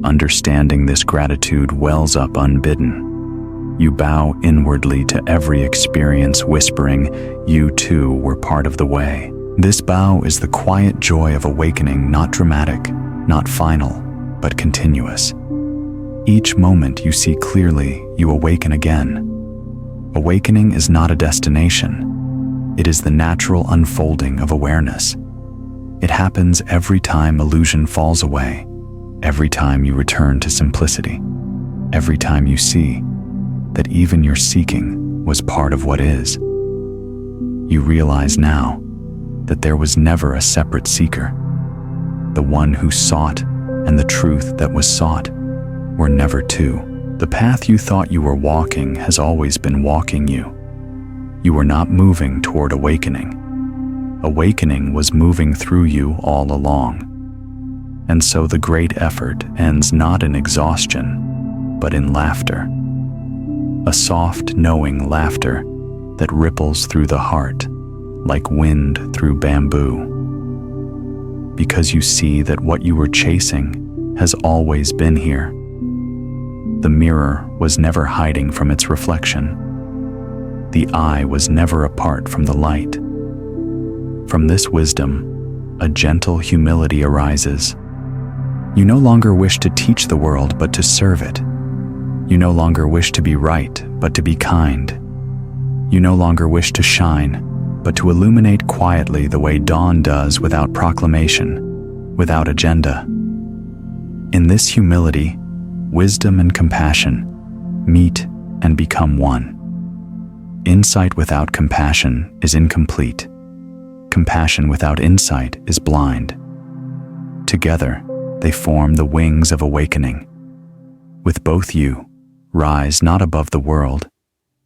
Understanding this, gratitude wells up unbidden. You bow inwardly to every experience, whispering, you too were part of the way. This bow is the quiet joy of awakening, not dramatic, not final, but continuous. Each moment you see clearly, you awaken again. Awakening is not a destination. It is the natural unfolding of awareness. It happens every time illusion falls away, every time you return to simplicity, every time you see that even your seeking was part of what is. You realize now that there was never a separate seeker. The one who sought and the truth that was sought were never two. The path you thought you were walking has always been walking you. You were not moving toward awakening. Awakening was moving through you all along. And so the great effort ends not in exhaustion, but in laughter. A soft, knowing laughter that ripples through the heart like wind through bamboo. Because you see that what you were chasing has always been here. The mirror was never hiding from its reflection. The eye was never apart from the light. From this wisdom, a gentle humility arises. You no longer wish to teach the world, but to serve it. You no longer wish to be right, but to be kind. You no longer wish to shine, but to illuminate quietly the way dawn does, without proclamation, without agenda. In this humility, wisdom and compassion meet and become one. Insight without compassion is incomplete. Compassion without insight is blind. Together, they form the wings of awakening. With both you, rise not above the world,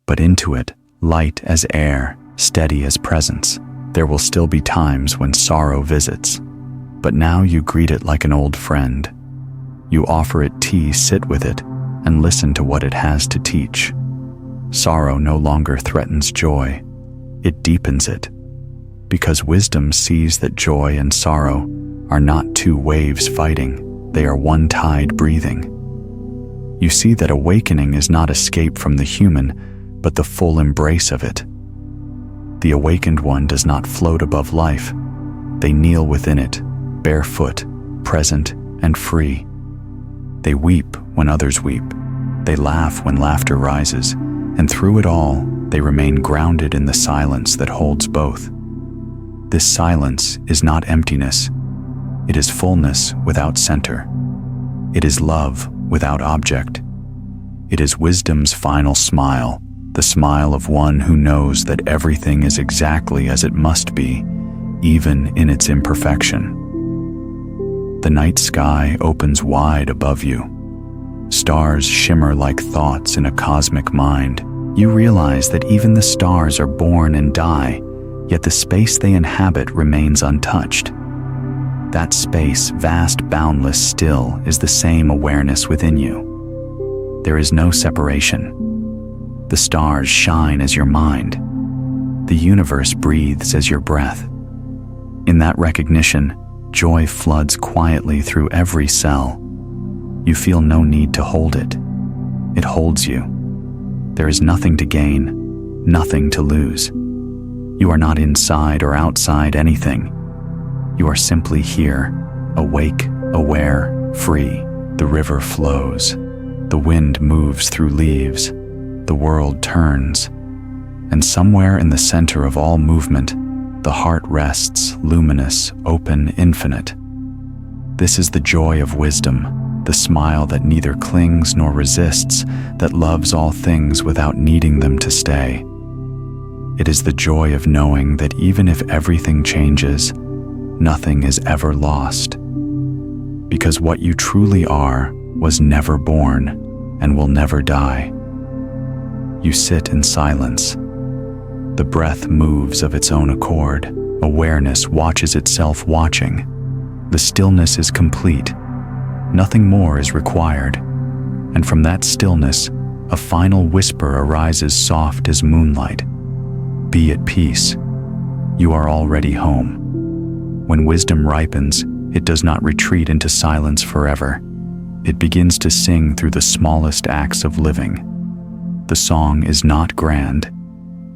but into it, light as air, steady as presence. There will still be times when sorrow visits, but now you greet it like an old friend. You offer it tea, sit with it, and listen to what it has to teach. Sorrow no longer threatens joy, it deepens it, because wisdom sees that joy and sorrow are not two waves fighting, they are one tide breathing. You see that awakening is not escape from the human, but the full embrace of it. The awakened one does not float above life. They kneel within it, barefoot, present, and free. They weep when others weep. They laugh when laughter rises, and through it all, they remain grounded in the silence that holds both. This silence is not emptiness. It is fullness without center. It is love without object. It is wisdom's final smile, the smile of one who knows that everything is exactly as it must be, even in its imperfection. The night sky opens wide above you. Stars shimmer like thoughts in a cosmic mind. You realize that even the stars are born and die, yet the space they inhabit remains untouched. That space, vast, boundless, still, is the same awareness within you. There is no separation. The stars shine as your mind. The universe breathes as your breath. In that recognition, joy floods quietly through every cell. You feel no need to hold it. It holds you. There is nothing to gain, nothing to lose. You are not inside or outside anything. You are simply here, awake, aware, free. The river flows, the wind moves through leaves, the world turns, and somewhere in the center of all movement, the heart rests, luminous, open, infinite. This is the joy of wisdom, the smile that neither clings nor resists, that loves all things without needing them to stay. It is the joy of knowing that even if everything changes, nothing is ever lost. Because what you truly are was never born and will never die. You sit in silence. The breath moves of its own accord. Awareness watches itself watching. The stillness is complete. Nothing more is required. And from that stillness, a final whisper arises soft as moonlight. Be at peace. You are already home. When wisdom ripens, it does not retreat into silence forever. It begins to sing through the smallest acts of living. The song is not grand.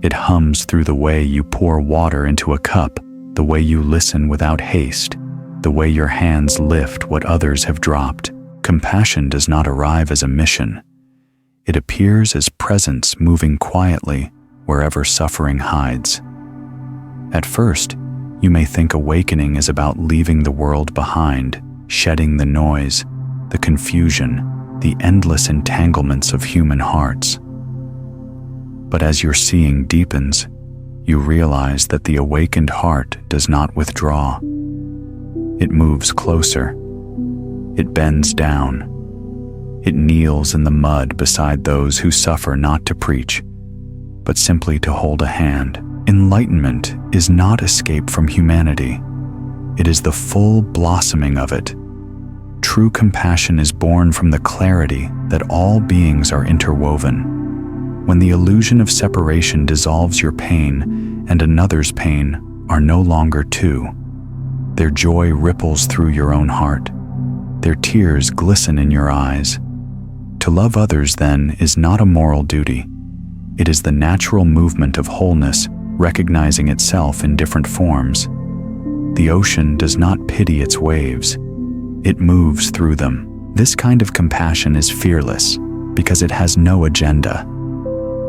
It hums through the way you pour water into a cup, the way you listen without haste, the way your hands lift what others have dropped. Compassion does not arrive as a mission. It appears as presence moving quietly wherever suffering hides. At first, you may think awakening is about leaving the world behind, shedding the noise, the confusion, the endless entanglements of human hearts. But as your seeing deepens, you realize that the awakened heart does not withdraw. It moves closer. It bends down. It kneels in the mud beside those who suffer not to preach, but simply to hold a hand. Enlightenment is not escape from humanity. It is the full blossoming of it. True compassion is born from the clarity that all beings are interwoven. When the illusion of separation dissolves your pain and another's pain are no longer two, their joy ripples through your own heart. Their tears glisten in your eyes. To love others, then, is not a moral duty. It is the natural movement of wholeness, recognizing itself in different forms. The ocean does not pity its waves. It moves through them. This kind of compassion is fearless because it has no agenda.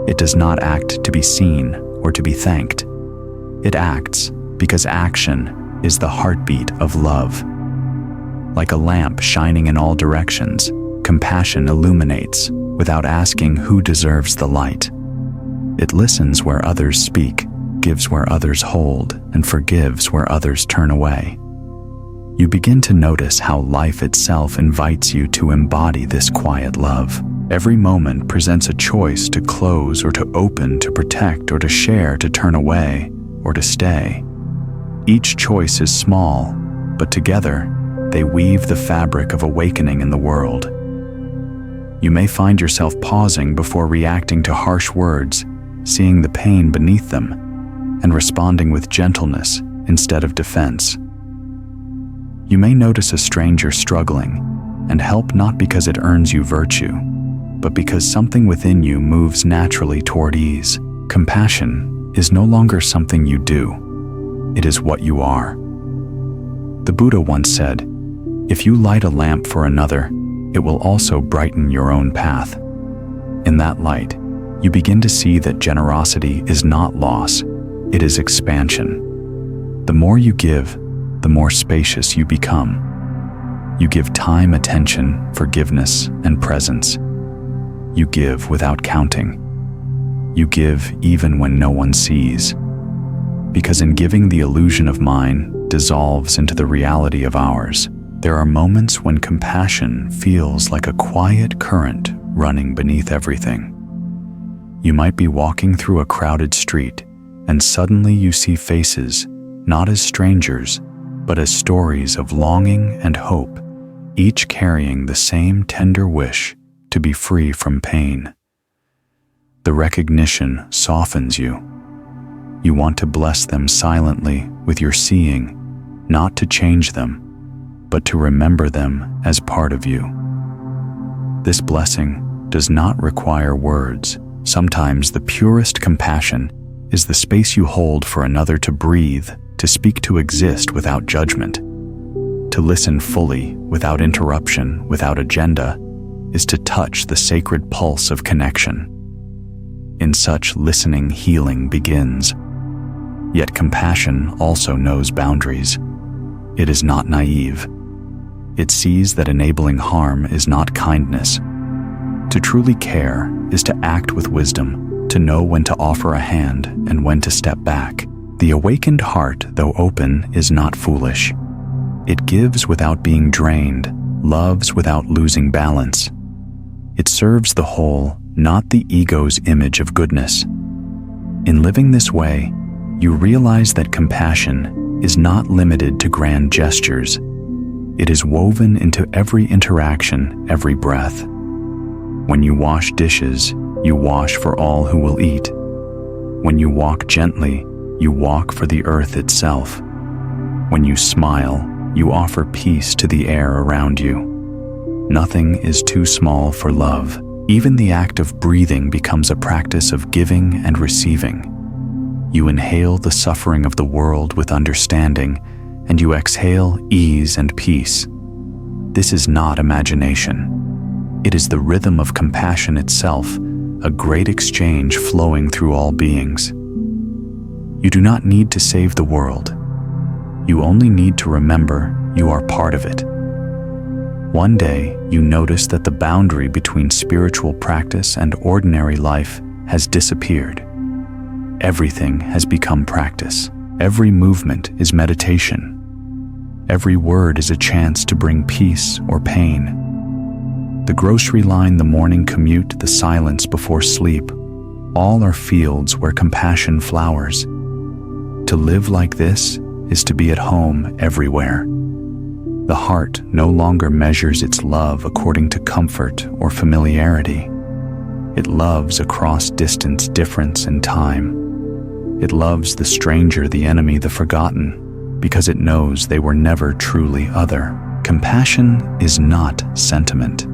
It does not act to be seen or to be thanked. It acts because action is the heartbeat of love. Like a lamp shining in all directions, compassion illuminates without asking who deserves the light. It listens where others speak, gives where others hold, and forgives where others turn away. You begin to notice how life itself invites you to embody this quiet love. Every moment presents a choice to close or to open, to protect or to share, to turn away or to stay. Each choice is small, but together they weave the fabric of awakening in the world. You may find yourself pausing before reacting to harsh words, seeing the pain beneath them, and responding with gentleness instead of defense. You may notice a stranger struggling and help not because it earns you virtue, but because something within you moves naturally toward ease. Compassion is no longer something you do. It is what you are. The Buddha once said, "If you light a lamp for another, it will also brighten your own path." In that light, you begin to see that generosity is not loss, it is expansion. The more you give, the more spacious you become. You give time, attention, forgiveness, and presence. You give without counting. You give even when no one sees. Because in giving, the illusion of mine dissolves into the reality of ours. There are moments when compassion feels like a quiet current running beneath everything. You might be walking through a crowded street, and suddenly you see faces, not as strangers, but as stories of longing and hope, each carrying the same tender wish to be free from pain. The recognition softens you. You want to bless them silently with your seeing, not to change them, but to remember them as part of you. This blessing does not require words. Sometimes the purest compassion is the space you hold for another to breathe, to speak, to exist without judgment. To To listen fully, without interruption, without agenda, is to touch the sacred pulse of connection. In such listening, healing begins. Yet compassion also knows boundaries. It is not naive. It sees that enabling harm is not kindness. To truly care is to act with wisdom, to know when to offer a hand and when to step back. The awakened heart, though open, is not foolish. It gives without being drained, loves without losing balance. It serves the whole, not the ego's image of goodness. In living this way, you realize that compassion is not limited to grand gestures. It is woven into every interaction, every breath. When you wash dishes, you wash for all who will eat. When you walk gently, you walk for the earth itself. When you smile, you offer peace to the air around you. Nothing is too small for love. Even the act of breathing becomes a practice of giving and receiving. You inhale the suffering of the world with understanding, and you exhale ease and peace. This is not imagination. It is the rhythm of compassion itself, a great exchange flowing through all beings. You do not need to save the world. You only need to remember you are part of it. One day, you notice that the boundary between spiritual practice and ordinary life has disappeared. Everything has become practice. Every movement is meditation. Every word is a chance to bring peace or pain. The grocery line, the morning commute, the silence before sleep, all are fields where compassion flowers. To live like this is to be at home everywhere. The heart no longer measures its love according to comfort or familiarity. It loves across distance, difference, and time. It loves the stranger, the enemy, the forgotten, because it knows they were never truly other. Compassion is not sentiment.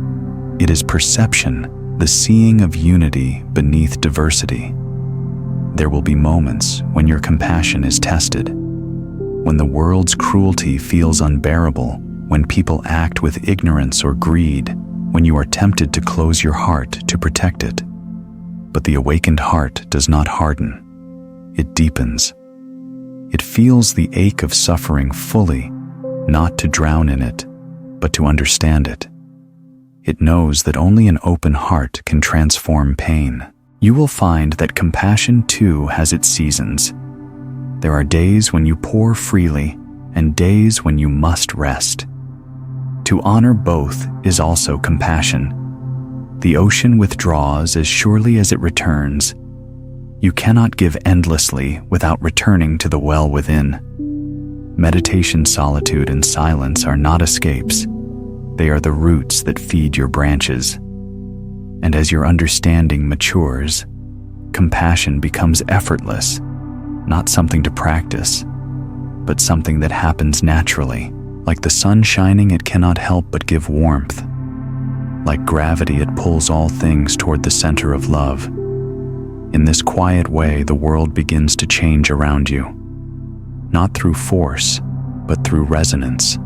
It is perception, the seeing of unity beneath diversity. There will be moments when your compassion is tested, when the world's cruelty feels unbearable, when people act with ignorance or greed, when you are tempted to close your heart to protect it. But the awakened heart does not harden. It deepens. It feels the ache of suffering fully, not to drown in it, but to understand it. It knows that only an open heart can transform pain. You will find that compassion too has its seasons. There are days when you pour freely and days when you must rest. To honor both is also compassion. The ocean withdraws as surely as it returns. You cannot give endlessly without returning to the well within. Meditation, solitude, and silence are not escapes. They are the roots that feed your branches. And as your understanding matures, compassion becomes effortless, not something to practice, but something that happens naturally. Like the sun shining, it cannot help but give warmth. Like gravity, it pulls all things toward the center of love. In this quiet way, the world begins to change around you, not through force, but through resonance.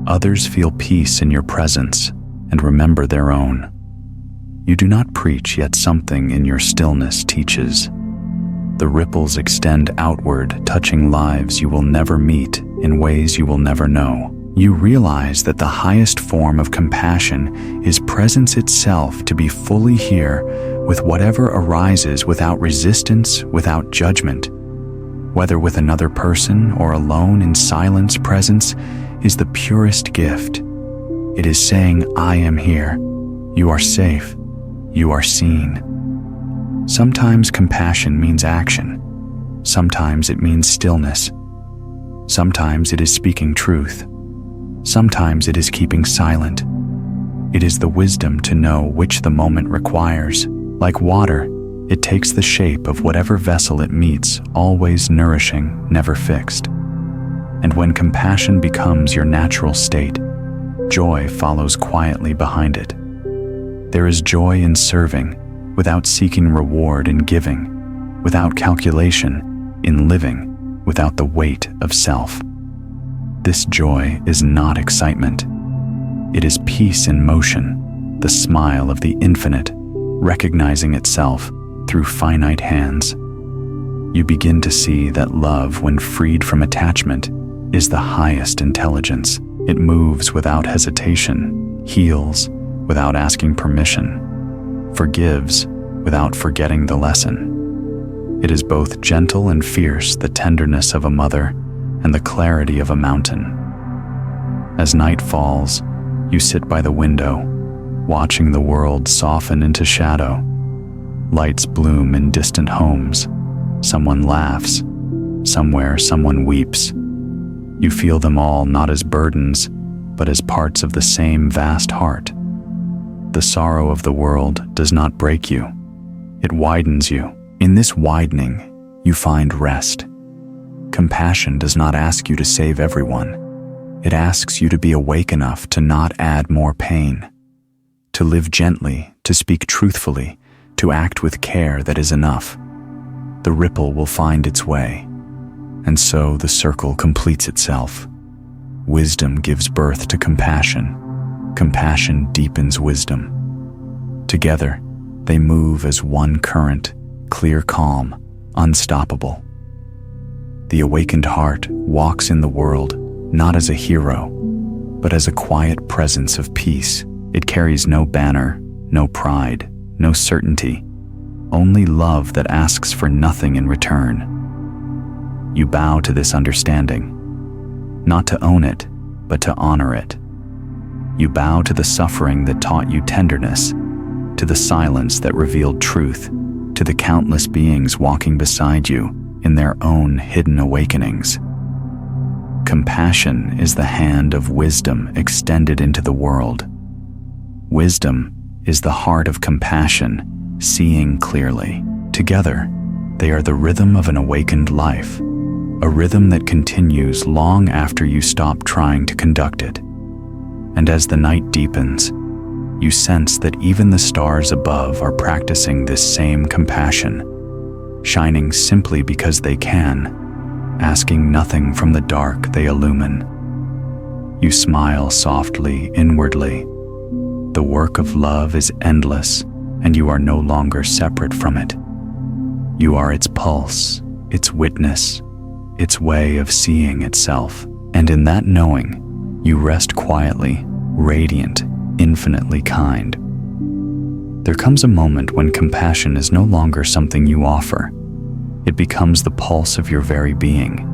Others feel peace in your presence and remember their own. You do not preach, yet something in your stillness teaches. The ripples extend outward, touching lives you will never meet in ways you will never know. You realize that the highest form of compassion is presence itself, to be fully here with whatever arises without resistance, without judgment. Whether with another person or alone in silence, presence is the purest gift. It is saying, I am here. You are safe. You are seen. Sometimes compassion means action. Sometimes it means stillness. Sometimes it is speaking truth. Sometimes it is keeping silent. It is the wisdom to know which the moment requires. Like water, it takes the shape of whatever vessel it meets, always nourishing, never fixed. And when compassion becomes your natural state, joy follows quietly behind it. There is joy in serving, without seeking reward, in giving, without calculation, in living, without the weight of self. This joy is not excitement. It is peace in motion, the smile of the infinite, recognizing itself through finite hands. You begin to see that love, when freed from attachment, is the highest intelligence. It moves without hesitation, heals without asking permission, forgives without forgetting the lesson. It is both gentle and fierce, the tenderness of a mother and the clarity of a mountain. As night falls, you sit by the window, watching the world soften into shadow. Lights bloom in distant homes. Someone laughs. Somewhere, someone weeps. You feel them all not as burdens, but as parts of the same vast heart. The sorrow of the world does not break you. It widens you. In this widening, you find rest. Compassion does not ask you to save everyone. It asks you to be awake enough to not add more pain, to live gently, to speak truthfully, to act with care that is enough. The ripple will find its way, and so the circle completes itself. Wisdom gives birth to compassion. Compassion deepens wisdom. Together, they move as one current, clear, calm, unstoppable. The awakened heart walks in the world not as a hero, but as a quiet presence of peace. It carries no banner, no pride, no certainty, only love that asks for nothing in return. You bow to this understanding, not to own it, but to honor it. You bow to the suffering that taught you tenderness, to the silence that revealed truth, to the countless beings walking beside you in their own hidden awakenings. Compassion is the hand of wisdom extended into the world. Wisdom is the heart of compassion, seeing clearly. Together, they are the rhythm of an awakened life, a rhythm that continues long after you stop trying to conduct it. And as the night deepens, you sense that even the stars above are practicing this same compassion, shining simply because they can, asking nothing from the dark they illumine. You smile softly, inwardly. The work of love is endless, and you are no longer separate from it. You are its pulse, its witness, its way of seeing itself. And in that knowing, you rest quietly, radiant, infinitely kind. There comes a moment when compassion is no longer something you offer. It becomes the pulse of your very being.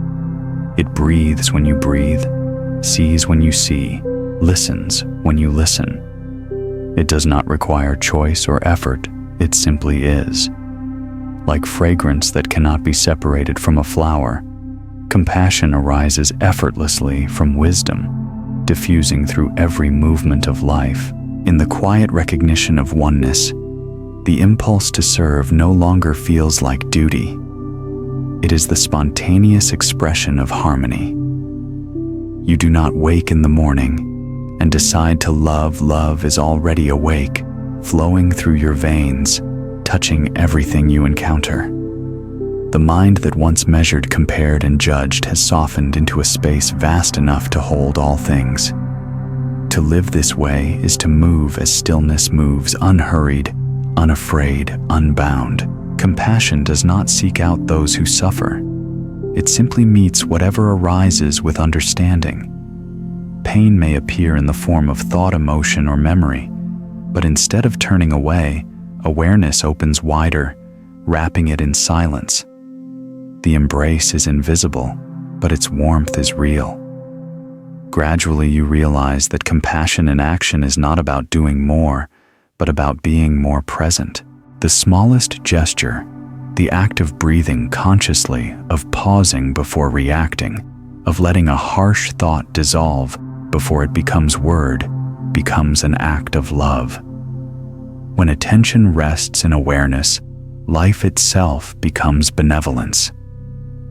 It breathes when you breathe, sees when you see, listens when you listen. It does not require choice or effort, it simply is. Like fragrance that cannot be separated from a flower, compassion arises effortlessly from wisdom, diffusing through every movement of life. In the quiet recognition of oneness, the impulse to serve no longer feels like duty. It is the spontaneous expression of harmony. You do not wake in the morning and decide to love. Love is already awake, flowing through your veins, touching everything you encounter. The mind that once measured, compared, and judged has softened into a space vast enough to hold all things. To live this way is to move as stillness moves, unhurried, unafraid, unbound. Compassion does not seek out those who suffer. It simply meets whatever arises with understanding. Pain may appear in the form of thought, emotion, or memory, but instead of turning away, awareness opens wider, wrapping it in silence. The embrace is invisible, but its warmth is real. Gradually, you realize that compassion in action is not about doing more, but about being more present. The smallest gesture, the act of breathing consciously, of pausing before reacting, of letting a harsh thought dissolve before it becomes word, becomes an act of love. When attention rests in awareness, life itself becomes benevolence.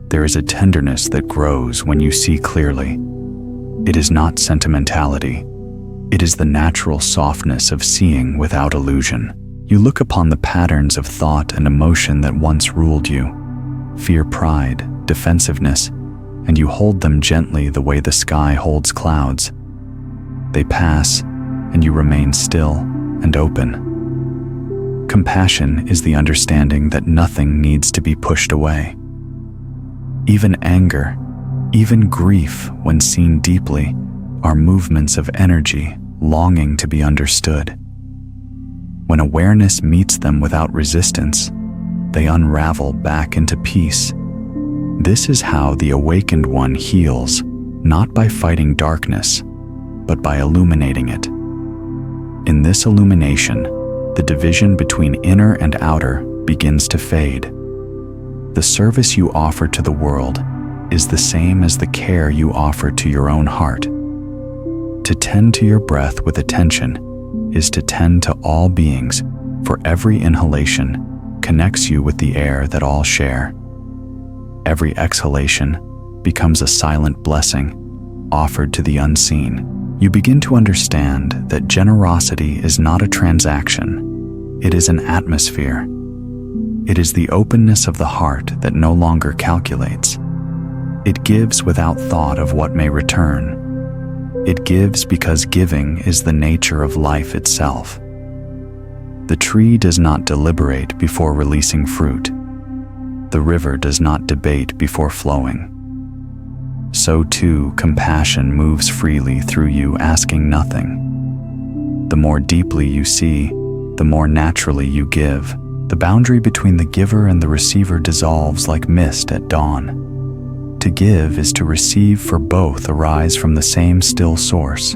There is a tenderness that grows when you see clearly. It is not sentimentality. It is the natural softness of seeing without illusion. You look upon the patterns of thought and emotion that once ruled you, fear, pride, defensiveness, and you hold them gently the way the sky holds clouds. They pass, and you remain still and open. Compassion is the understanding that nothing needs to be pushed away. Even anger, even grief, when seen deeply, are movements of energy longing to be understood. When awareness meets them without resistance, they unravel back into peace. This is how the awakened one heals, not by fighting darkness, but by illuminating it. In this illumination, the division between inner and outer begins to fade. The service you offer to the world is the same as the care you offer to your own heart. To tend to your breath with attention is to tend to all beings, for every inhalation connects you with the air that all share. Every exhalation becomes a silent blessing offered to the unseen. You begin to understand that generosity is not a transaction, it is an atmosphere. It is the openness of the heart that no longer calculates. It gives without thought of what may return. It gives because giving is the nature of life itself. The tree does not deliberate before releasing fruit. The river does not debate before flowing. So too, compassion moves freely through you, asking nothing. The more deeply you see, the more naturally you give. The boundary between the giver and the receiver dissolves like mist at dawn. To give is to receive, for both arise from the same still source.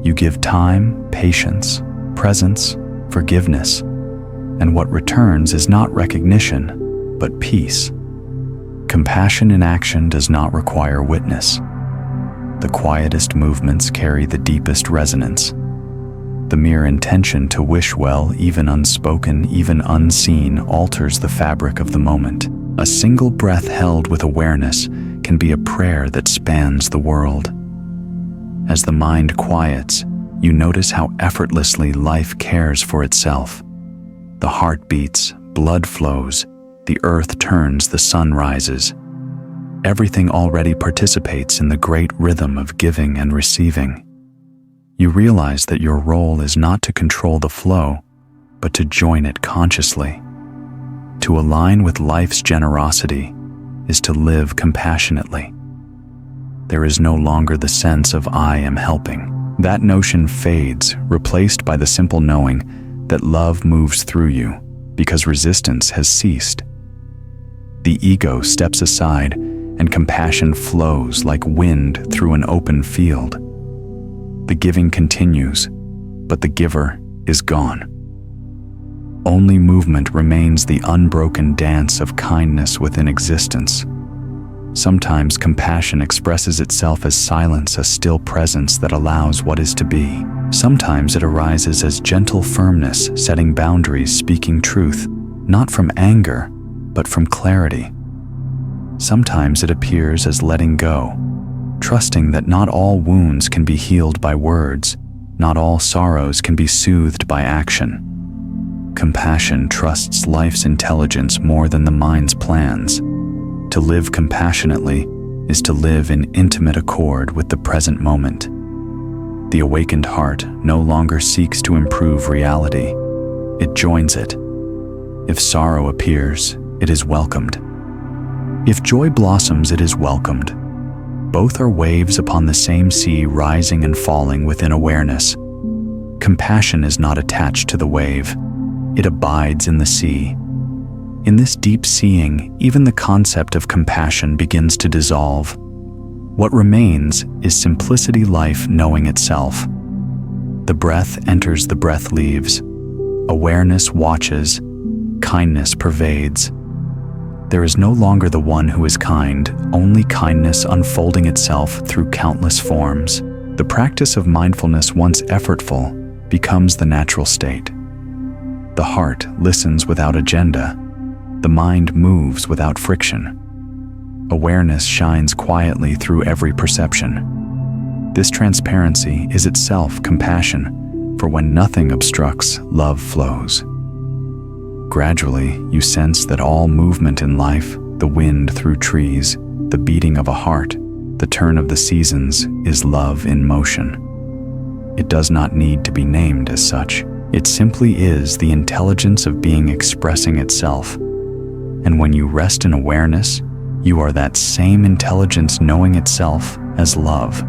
You give time, patience, presence, forgiveness, and what returns is not recognition, but peace. Compassion in action does not require witness. The quietest movements carry the deepest resonance. The mere intention to wish well, even unspoken, even unseen, alters the fabric of the moment. A single breath held with awareness can be a prayer that spans the world. As the mind quiets, you notice how effortlessly life cares for itself. The heart beats, blood flows, the earth turns, the sun rises. Everything already participates in the great rhythm of giving and receiving. You realize that your role is not to control the flow, but to join it consciously. To align with life's generosity is to live compassionately. There is no longer the sense of I am helping. That notion fades, replaced by the simple knowing that love moves through you because resistance has ceased. The ego steps aside and compassion flows like wind through an open field. The giving continues, but the giver is gone. Only movement remains, the unbroken dance of kindness within existence. Sometimes compassion expresses itself as silence, a still presence that allows what is to be. Sometimes it arises as gentle firmness, setting boundaries, speaking truth, not from anger, but from clarity. Sometimes it appears as letting go, trusting that not all wounds can be healed by words, not all sorrows can be soothed by action. Compassion trusts life's intelligence more than the mind's plans. To live compassionately is to live in intimate accord with the present moment. The awakened heart no longer seeks to improve reality. It joins it. If sorrow appears, it is welcomed. If joy blossoms, it is welcomed. Both are waves upon the same sea, rising and falling within awareness. Compassion is not attached to the wave. It abides in the sea. In this deep seeing, even the concept of compassion begins to dissolve. What remains is simplicity, life knowing itself. The breath enters, the breath leaves. Awareness watches. Kindness pervades. There is no longer the one who is kind, only kindness unfolding itself through countless forms. The practice of mindfulness, once effortful, becomes the natural state. The heart listens without agenda. The mind moves without friction. Awareness shines quietly through every perception. This transparency is itself compassion, for when nothing obstructs, love flows. Gradually, you sense that all movement in life, the wind through trees, the beating of a heart, the turn of the seasons is love in motion. It does not need to be named as such. It simply is the intelligence of being expressing itself. And when you rest in awareness, you are that same intelligence knowing itself as love.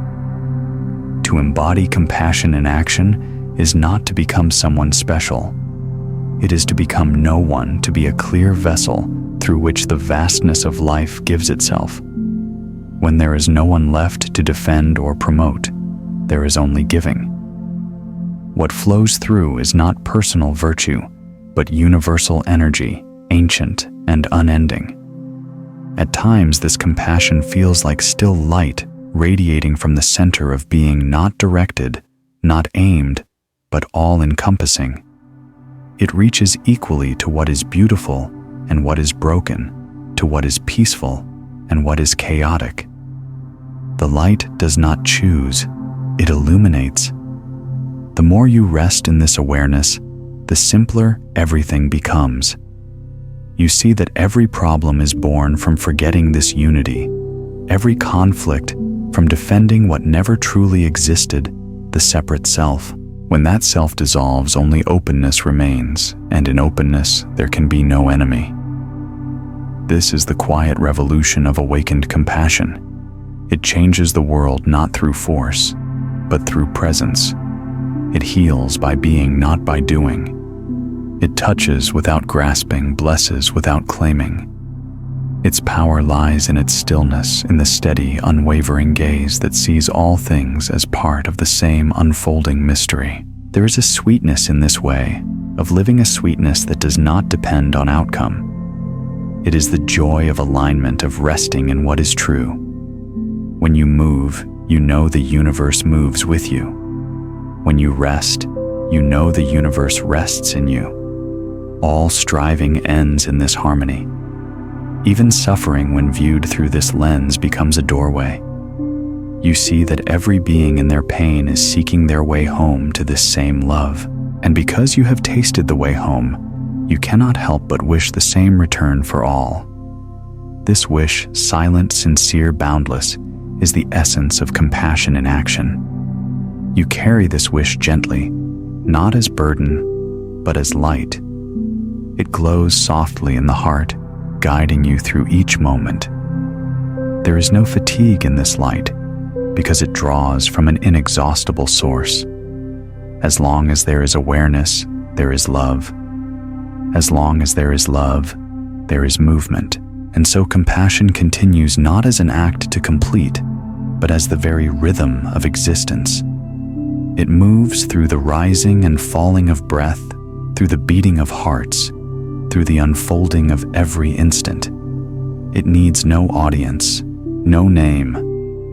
To embody compassion in action is not to become someone special. It is to become no one, to be a clear vessel through which the vastness of life gives itself. When there is no one left to defend or promote, there is only giving. What flows through is not personal virtue, but universal energy, ancient and unending. At times, this compassion feels like still light radiating from the center of being, not directed, not aimed, but all-encompassing. It reaches equally to what is beautiful and what is broken, to what is peaceful and what is chaotic. The light does not choose, it illuminates. The more you rest in this awareness, the simpler everything becomes. You see that every problem is born from forgetting this unity, every conflict from defending what never truly existed, the separate self. When that self dissolves, only openness remains, and in openness there can be no enemy. This is the quiet revolution of awakened compassion. It changes the world not through force, but through presence. It heals by being, not by doing. It touches without grasping, blesses without claiming. Its power lies in its stillness, in the steady, unwavering gaze that sees all things as part of the same unfolding mystery. There is a sweetness in this way, of living a sweetness that does not depend on outcome. It is the joy of alignment, of resting in what is true. When you move, you know the universe moves with you. When you rest, you know the universe rests in you. All striving ends in this harmony. Even suffering, when viewed through this lens, becomes a doorway. You see that every being in their pain is seeking their way home to this same love. And because you have tasted the way home, you cannot help but wish the same return for all. This wish, silent, sincere, boundless, is the essence of compassion in action. You carry this wish gently, not as burden, but as light. It glows softly in the heart, guiding you through each moment. There is no fatigue in this light, because it draws from an inexhaustible source. As long as there is awareness, there is love. As long as there is love, there is movement. And so compassion continues not as an act to complete, but as the very rhythm of existence. It moves through the rising and falling of breath, through the beating of hearts, through the unfolding of every instant. It needs no audience, no name,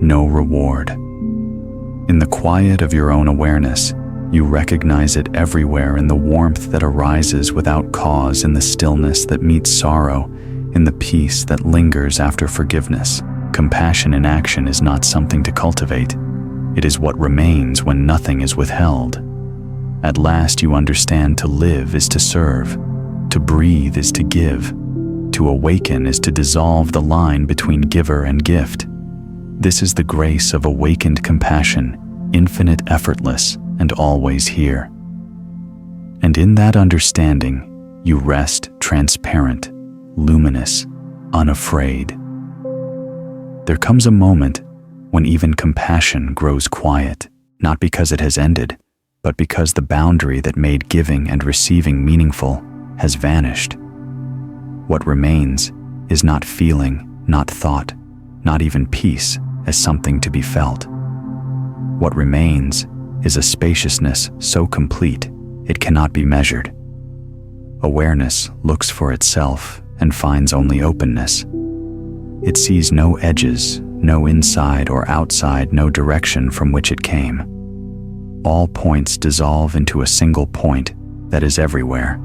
no reward. In the quiet of your own awareness, you recognize it everywhere, in the warmth that arises without cause, in the stillness that meets sorrow, in the peace that lingers after forgiveness. Compassion in action is not something to cultivate. It is what remains when nothing is withheld. At last you understand to live is to serve. To breathe is to give. To awaken is to dissolve the line between giver and gift. This is the grace of awakened compassion, infinite, effortless, and always here. And in that understanding, you rest transparent, luminous, unafraid. There comes a moment when even compassion grows quiet, not because it has ended, but because the boundary that made giving and receiving meaningful has vanished. What remains is not feeling, not thought, not even peace as something to be felt. What remains is a spaciousness so complete it cannot be measured. Awareness looks for itself and finds only openness. It sees no edges, no inside or outside, no direction from which it came. All points dissolve into a single point that is everywhere.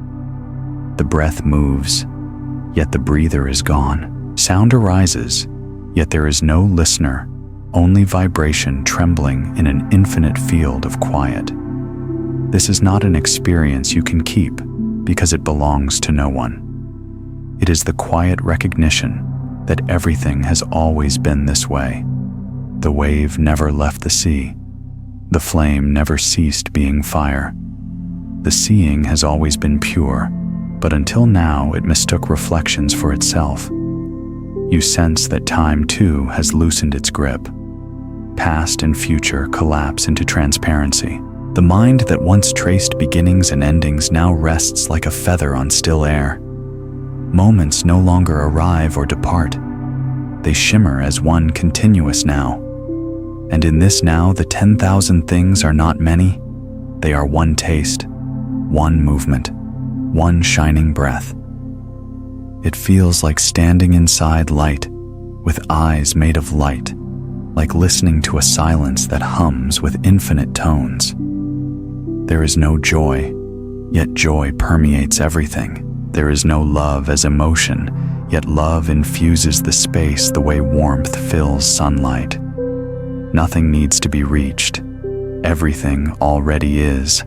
The breath moves, yet the breather is gone. Sound arises, yet there is no listener, only vibration trembling in an infinite field of quiet. This is not an experience you can keep, because it belongs to no one. It is the quiet recognition that everything has always been this way. The wave never left the sea. The flame never ceased being fire. The seeing has always been pure, but until now it mistook reflections for itself. You sense that time too has loosened its grip. Past and future collapse into transparency. The mind that once traced beginnings and endings now rests like a feather on still air. Moments no longer arrive or depart. They shimmer as one continuous now. And in this now, the 10,000 things are not many. They are one taste, one movement, one shining breath. It feels like standing inside light, with eyes made of light, like listening to a silence that hums with infinite tones. There is no joy, yet joy permeates everything. There is no love as emotion, yet love infuses the space the way warmth fills sunlight. Nothing needs to be reached. Everything already is.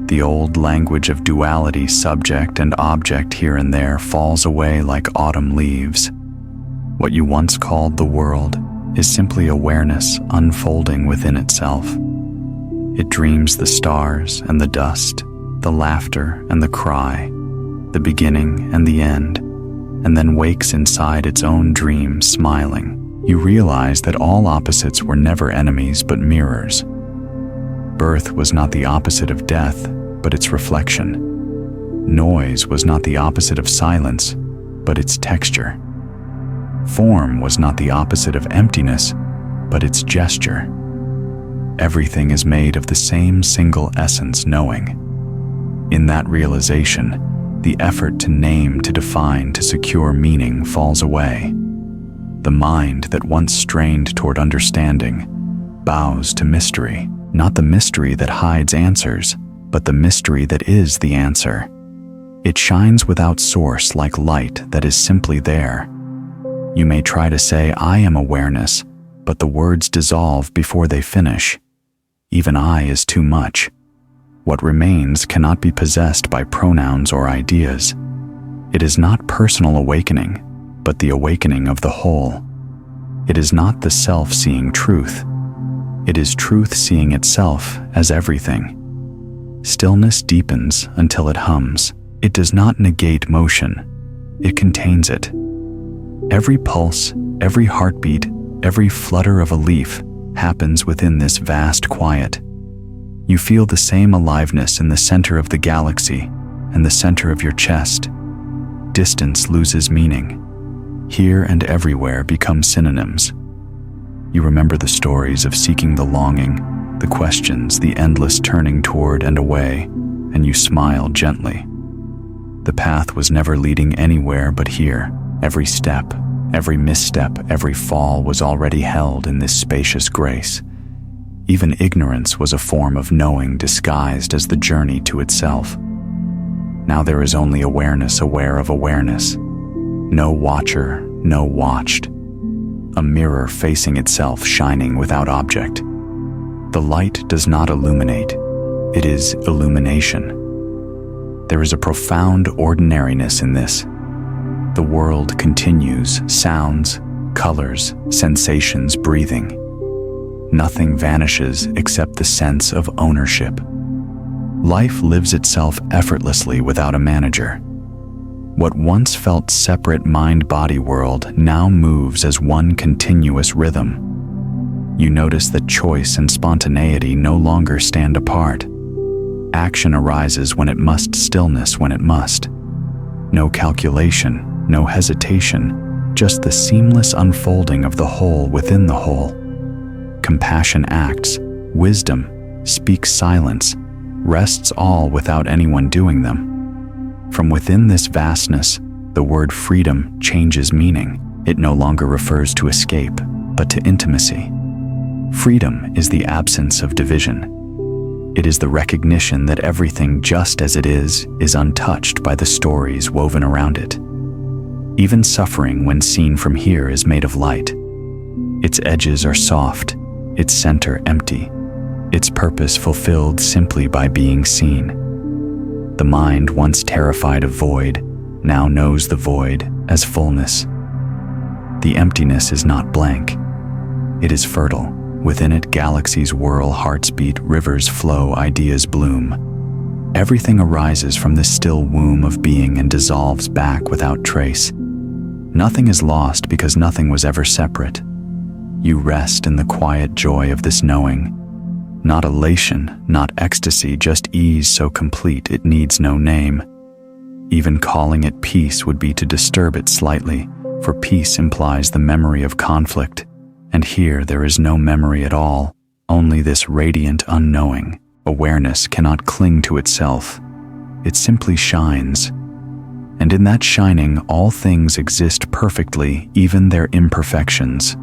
The old language of duality, subject and object here and there, falls away like autumn leaves. What you once called the world is simply awareness unfolding within itself. It dreams the stars and the dust, the laughter and the cry, the beginning and the end, and then wakes inside its own dream smiling. You realize that all opposites were never enemies but mirrors. Birth was not the opposite of death, but its reflection. Noise was not the opposite of silence, but its texture. Form was not the opposite of emptiness, but its gesture. Everything is made of the same single essence, knowing. In that realization, the effort to name, to define, to secure meaning falls away. The mind that once strained toward understanding bows to mystery, not the mystery that hides answers, but the mystery that is the answer. It shines without source like light that is simply there. You may try to say, "I am awareness," but the words dissolve before they finish. Even I is too much. What remains cannot be possessed by pronouns or ideas. It is not personal awakening, but the awakening of the whole. It is not the self seeing truth. It is truth seeing itself as everything. Stillness deepens until it hums. It does not negate motion. It contains it. Every pulse, every heartbeat, every flutter of a leaf happens within this vast quiet. You feel the same aliveness in the center of the galaxy and the center of your chest. Distance loses meaning. Here and everywhere become synonyms. You remember the stories of seeking the longing, the questions, the endless turning toward and away, and you smile gently. The path was never leading anywhere but here. Every step, every misstep, every fall was already held in this spacious grace. Even ignorance was a form of knowing disguised as the journey to itself. Now there is only awareness aware of awareness. No watcher, no watched. A mirror facing itself, shining without object. The light does not illuminate. It is illumination. There is a profound ordinariness in this. The world continues, sounds, colors, sensations, breathing. Nothing vanishes except the sense of ownership. Life lives itself effortlessly without a manager. What once felt separate mind-body world now moves as one continuous rhythm. You notice that choice and spontaneity no longer stand apart. Action arises when it must, stillness when it must. No calculation, no hesitation, just the seamless unfolding of the whole within the whole. Compassion acts, wisdom speaks silence, rests all without anyone doing them. From within this vastness, the word freedom changes meaning. It no longer refers to escape, but to intimacy. Freedom is the absence of division. It is the recognition that everything just as it is untouched by the stories woven around it. Even suffering, when seen from here, is made of light. Its edges are soft, its center empty, its purpose fulfilled simply by being seen. The mind, once terrified of void, now knows the void as fullness. The emptiness is not blank. It is fertile. Within it, galaxies whirl, hearts beat, rivers flow, ideas bloom. Everything arises from this still womb of being and dissolves back without trace. Nothing is lost because nothing was ever separate. You rest in the quiet joy of this knowing. Not elation, not ecstasy, just ease so complete it needs no name. Even calling it peace would be to disturb it slightly, for peace implies the memory of conflict. And here there is no memory at all, only this radiant unknowing. Awareness cannot cling to itself. It simply shines. And in that shining, all things exist perfectly, even their imperfections.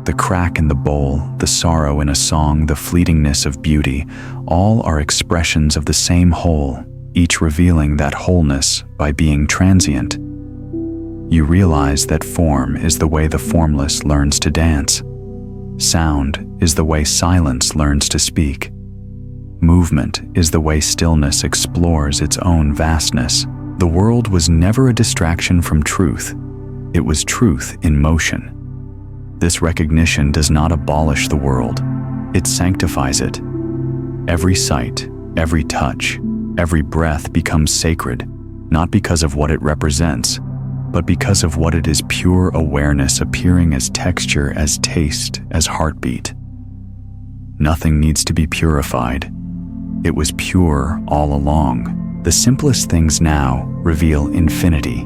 The crack in the bowl, the sorrow in a song, the fleetingness of beauty, all are expressions of the same whole, each revealing that wholeness by being transient. You realize that form is the way the formless learns to dance. Sound is the way silence learns to speak. Movement is the way stillness explores its own vastness. The world was never a distraction from truth. It was truth in motion. This recognition does not abolish the world. It sanctifies it. Every sight, every touch, every breath becomes sacred, not because of what it represents, but because of what it is: pure awareness appearing as texture, as taste, as heartbeat. Nothing needs to be purified. It was pure all along. The simplest things now reveal infinity.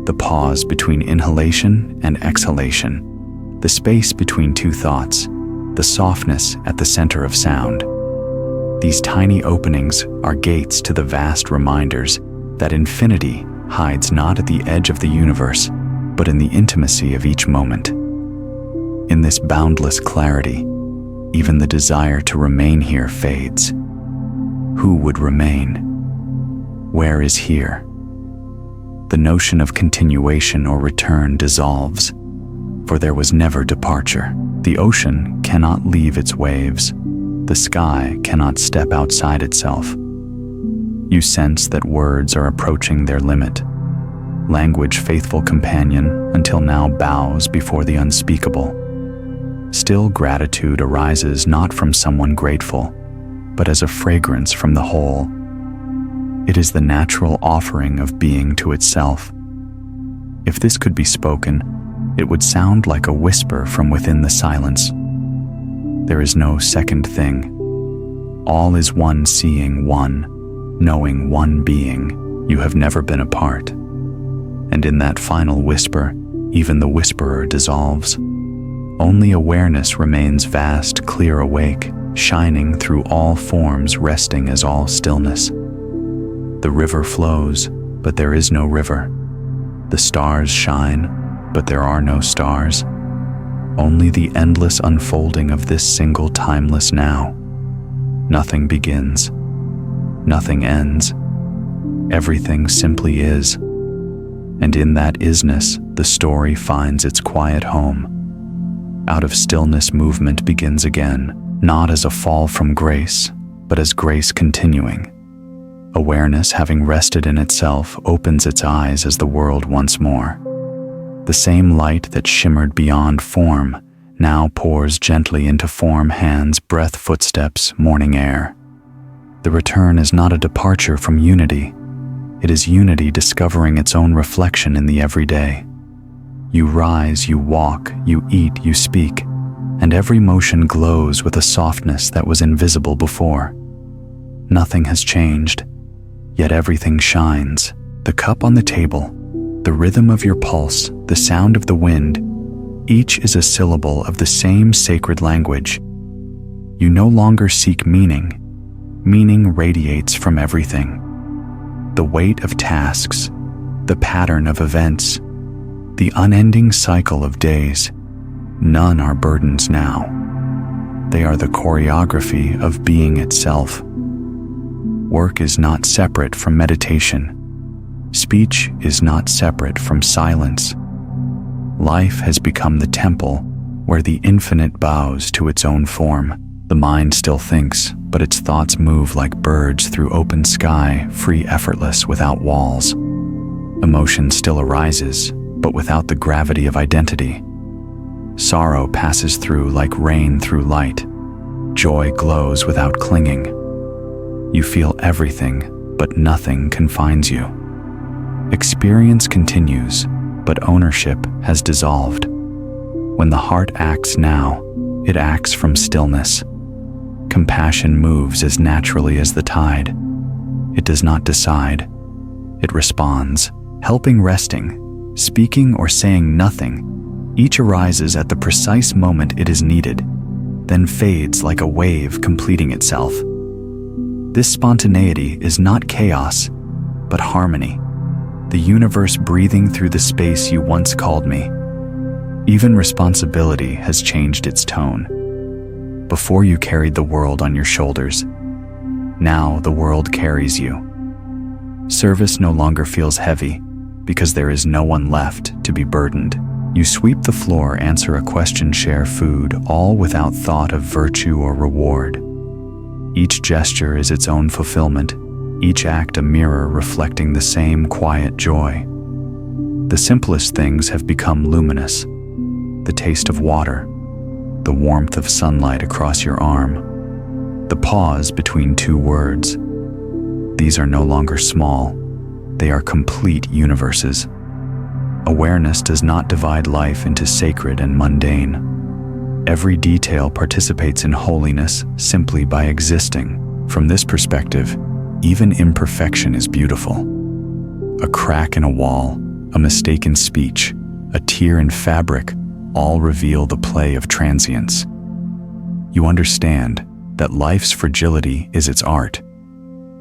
The pause between inhalation and exhalation. The space between two thoughts. The softness at the center of sound. These tiny openings are gates to the vast reminders that infinity hides not at the edge of the universe, but in the intimacy of each moment. In this boundless clarity, even the desire to remain here fades. Who would remain? Where is here? The notion of continuation or return dissolves, for there was never departure. The ocean cannot leave its waves. The sky cannot step outside itself. You sense that words are approaching their limit. Language, faithful companion, until now bows before the unspeakable. Still, gratitude arises not from someone grateful, but as a fragrance from the whole. It is the natural offering of being to itself. If this could be spoken, it would sound like a whisper from within the silence. There is no second thing. All is one seeing, one knowing, one being. You have never been apart. And in that final whisper, even the whisperer dissolves. Only awareness remains vast, clear, awake, shining through all forms, resting as all stillness. The river flows, but there is no river. The stars shine, but there are no stars. Only the endless unfolding of this single timeless now. Nothing begins. Nothing ends. Everything simply is. And in that isness, the story finds its quiet home. Out of stillness, movement begins again, not as a fall from grace, but as grace continuing. Awareness, having rested in itself, opens its eyes as the world once more. The same light that shimmered beyond form now pours gently into form, hands, breath, footsteps, morning air. The return is not a departure from unity. It is unity discovering its own reflection in the everyday. You rise, you walk, you eat, you speak, and every motion glows with a softness that was invisible before. Nothing has changed, yet everything shines. The cup on the table, the rhythm of your pulse, the sound of the wind, each is a syllable of the same sacred language. You no longer seek meaning. Meaning radiates from everything. The weight of tasks, the pattern of events, the unending cycle of days, none are burdens now. They are the choreography of being itself. Work is not separate from meditation. Speech is not separate from silence. Life has become the temple where the infinite bows to its own form. The mind still thinks, but its thoughts move like birds through open sky, free, effortless, without walls. Emotion still arises, but without the gravity of identity. Sorrow passes through like rain through light. Joy glows without clinging. You feel everything, but nothing confines you. Experience continues, but ownership has dissolved. When the heart acts now, it acts from stillness. Compassion moves as naturally as the tide. It does not decide. It responds, helping, resting, speaking or saying nothing. Each arises at the precise moment it is needed, then fades like a wave completing itself. This spontaneity is not chaos, but harmony. The universe breathing through the space you once called me. Even responsibility has changed its tone. Before you carried the world on your shoulders. Now the world carries you. Service no longer feels heavy because there is no one left to be burdened. You sweep the floor, answer a question, share food, all without thought of virtue or reward. Each gesture is its own fulfillment, each act a mirror reflecting the same quiet joy. The simplest things have become luminous. The taste of water, the warmth of sunlight across your arm, the pause between two words. These are no longer small, they are complete universes. Awareness does not divide life into sacred and mundane. Every detail participates in holiness simply by existing. From this perspective, even imperfection is beautiful. A crack in a wall, a mistake in speech, a tear in fabric, all reveal the play of transience. You understand that life's fragility is its art.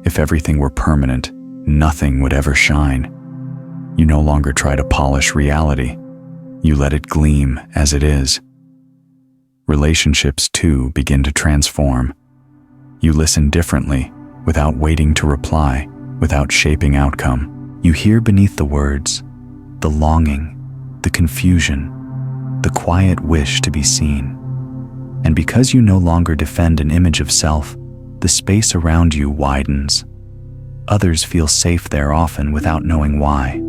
If everything were permanent, nothing would ever shine. You no longer try to polish reality. You let it gleam as it is. Relationships, too, begin to transform. You listen differently, without waiting to reply, without shaping outcome. You hear beneath the words, the longing, the confusion, the quiet wish to be seen. And because you no longer defend an image of self, the space around you widens. Others feel safe there, often without knowing why.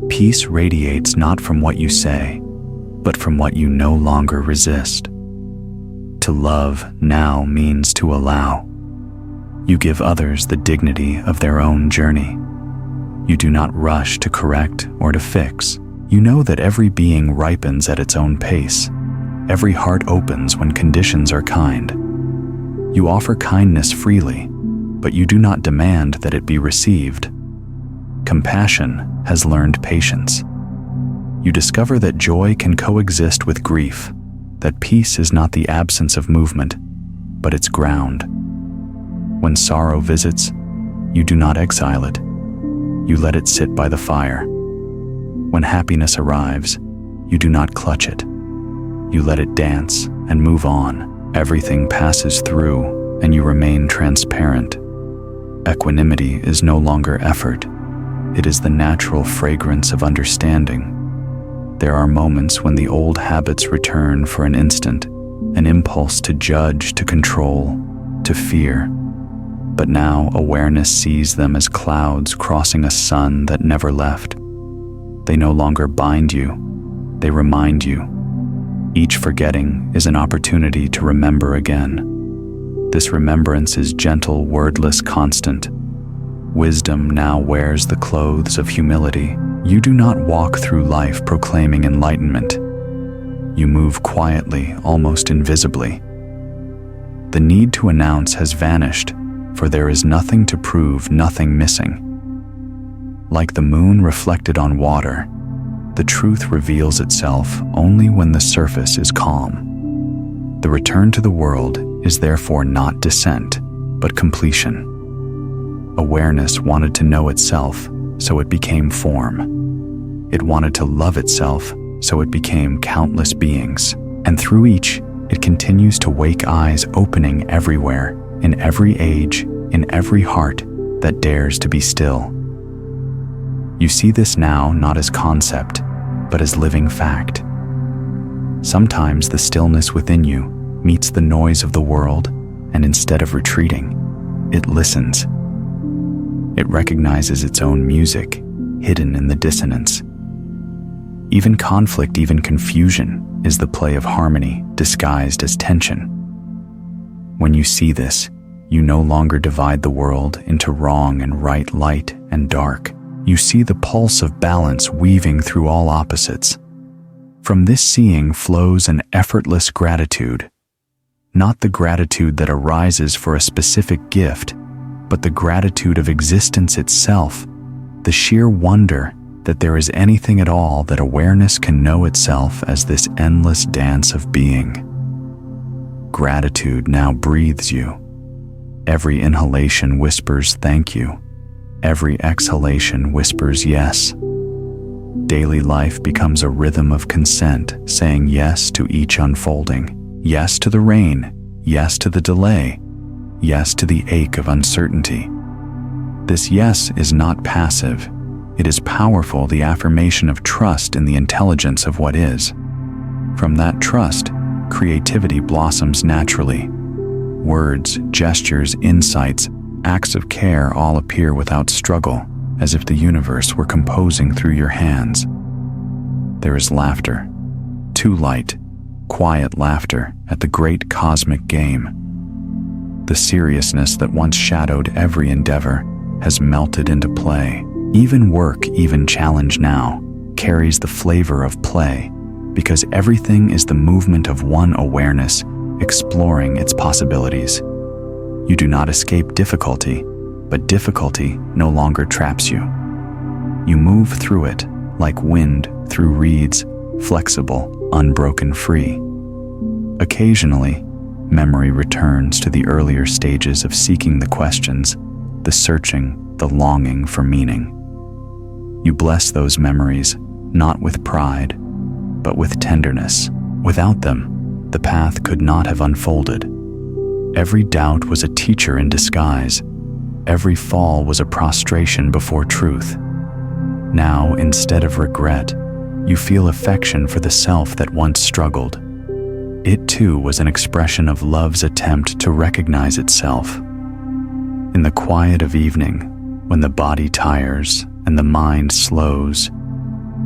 Peace radiates not from what you say, but from what you no longer resist. To love now means to allow. You give others the dignity of their own journey. You do not rush to correct or to fix. You know that every being ripens at its own pace. Every heart opens when conditions are kind. You offer kindness freely, but you do not demand that it be received. Compassion has learned patience. You discover that joy can coexist with grief, that peace is not the absence of movement, but its ground. When sorrow visits, you do not exile it. You let it sit by the fire. When happiness arrives, you do not clutch it. You let it dance and move on. Everything passes through, and you remain transparent. Equanimity is no longer effort. It is the natural fragrance of understanding. There are moments when the old habits return for an instant, an impulse to judge, to control, to fear. But now awareness sees them as clouds crossing a sun that never left. They no longer bind you, they remind you. Each forgetting is an opportunity to remember again. This remembrance is gentle, wordless, constant. Wisdom now wears the clothes of humility. You do not walk through life proclaiming enlightenment. You move quietly, almost invisibly. The need to announce has vanished, for there is nothing to prove, nothing missing. Like the moon reflected on water, the truth reveals itself only when the surface is calm. The return to the world is therefore not descent, but completion. Awareness wanted to know itself, so it became form. It wanted to love itself, so it became countless beings. And through each, it continues to wake eyes opening everywhere, in every age, in every heart that dares to be still. You see this now not as concept, but as living fact. Sometimes the stillness within you meets the noise of the world, and instead of retreating, it listens. It recognizes its own music, hidden in the dissonance. Even conflict, even confusion, is the play of harmony disguised as tension. When you see this, you no longer divide the world into wrong and right, light and dark. You see the pulse of balance weaving through all opposites. From this seeing flows an effortless gratitude, not the gratitude that arises for a specific gift, but the gratitude of existence itself, the sheer wonder that there is anything at all, that awareness can know itself as this endless dance of being. Gratitude now breathes you. Every inhalation whispers thank you. Every exhalation whispers yes. Daily life becomes a rhythm of consent, saying yes to each unfolding, yes to the rain, yes to the delay, yes to the ache of uncertainty. This yes is not passive. It is powerful, the affirmation of trust in the intelligence of what is. From that trust, creativity blossoms naturally. Words, gestures, insights, acts of care all appear without struggle, as if the universe were composing through your hands. There is laughter, too light, quiet laughter at the great cosmic game. The seriousness that once shadowed every endeavor has melted into play. Even work, even challenge now, carries the flavor of play, because everything is the movement of one awareness, exploring its possibilities. You do not escape difficulty, but difficulty no longer traps you. You move through it like wind through reeds, flexible, unbroken, free. Occasionally, memory returns to the earlier stages of seeking the questions, the searching, the longing for meaning. You bless those memories, not with pride, but with tenderness. Without them, the path could not have unfolded. Every doubt was a teacher in disguise. Every fall was a prostration before truth. Now, instead of regret, you feel affection for the self that once struggled. It too was an expression of love's attempt to recognize itself. In the quiet of evening, when the body tires and the mind slows,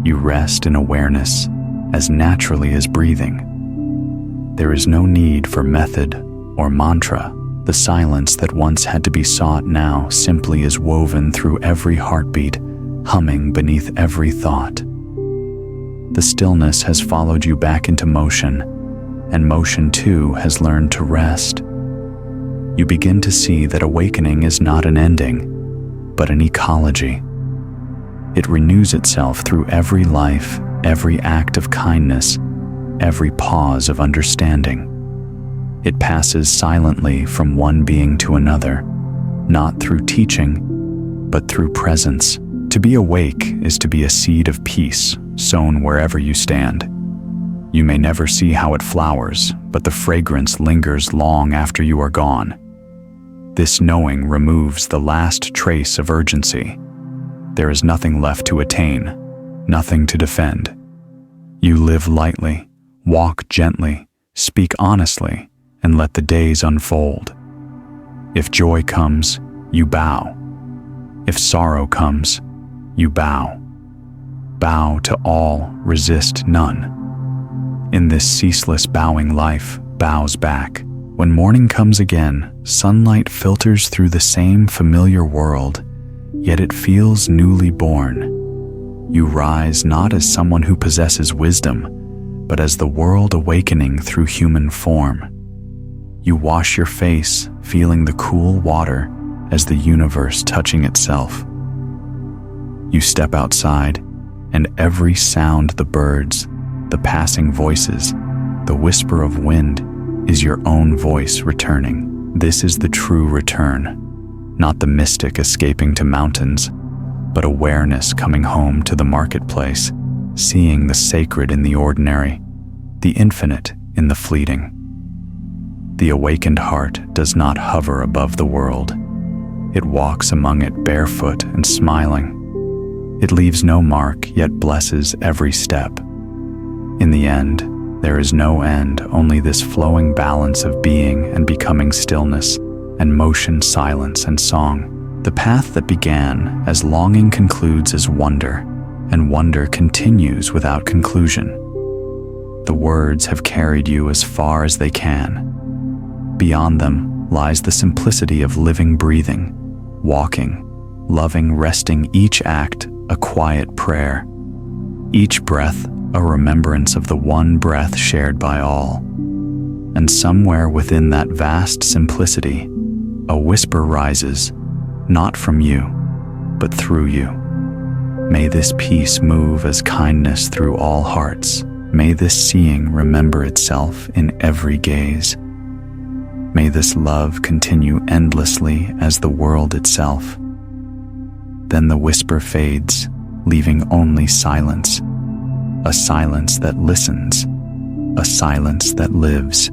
you rest in awareness as naturally as breathing. There is no need for method or mantra. The silence that once had to be sought now simply is woven through every heartbeat, humming beneath every thought. The stillness has followed you back into motion, and motion too has learned to rest. You begin to see that awakening is not an ending, but an ecology. It renews itself through every life, every act of kindness, every pause of understanding. It passes silently from one being to another, not through teaching, but through presence. To be awake is to be a seed of peace, sown wherever you stand. You may never see how it flowers, but the fragrance lingers long after you are gone. This knowing removes the last trace of urgency. There is nothing left to attain, nothing to defend. You live lightly, walk gently, speak honestly, and let the days unfold. If joy comes, you bow. If sorrow comes, you bow. Bow to all, resist none. In this ceaseless bowing, life bows back. When morning comes again, sunlight filters through the same familiar world, yet it feels newly born. You rise not as someone who possesses wisdom, but as the world awakening through human form. You wash your face, feeling the cool water as the universe touching itself. You step outside, and every sound, the birds, the passing voices, the whisper of wind, is your own voice returning. This is the true return, not the mystic escaping to mountains, but awareness coming home to the marketplace, seeing the sacred in the ordinary, the infinite in the fleeting. The awakened heart does not hover above the world. It walks among it barefoot and smiling. It leaves no mark, yet blesses every step. In the end, there is no end, only this flowing balance of being and becoming, stillness and motion, silence and song. The path that began as longing concludes as wonder, and wonder continues without conclusion. The words have carried you as far as they can. Beyond them lies the simplicity of living, breathing, walking, loving, resting, each act a quiet prayer, each breath a remembrance of the one breath shared by all. And somewhere within that vast simplicity, a whisper rises, not from you, but through you. May this peace move as kindness through all hearts. May this seeing remember itself in every gaze. May this love continue endlessly as the world itself. Then the whisper fades, leaving only silence, a silence that listens, a silence that lives.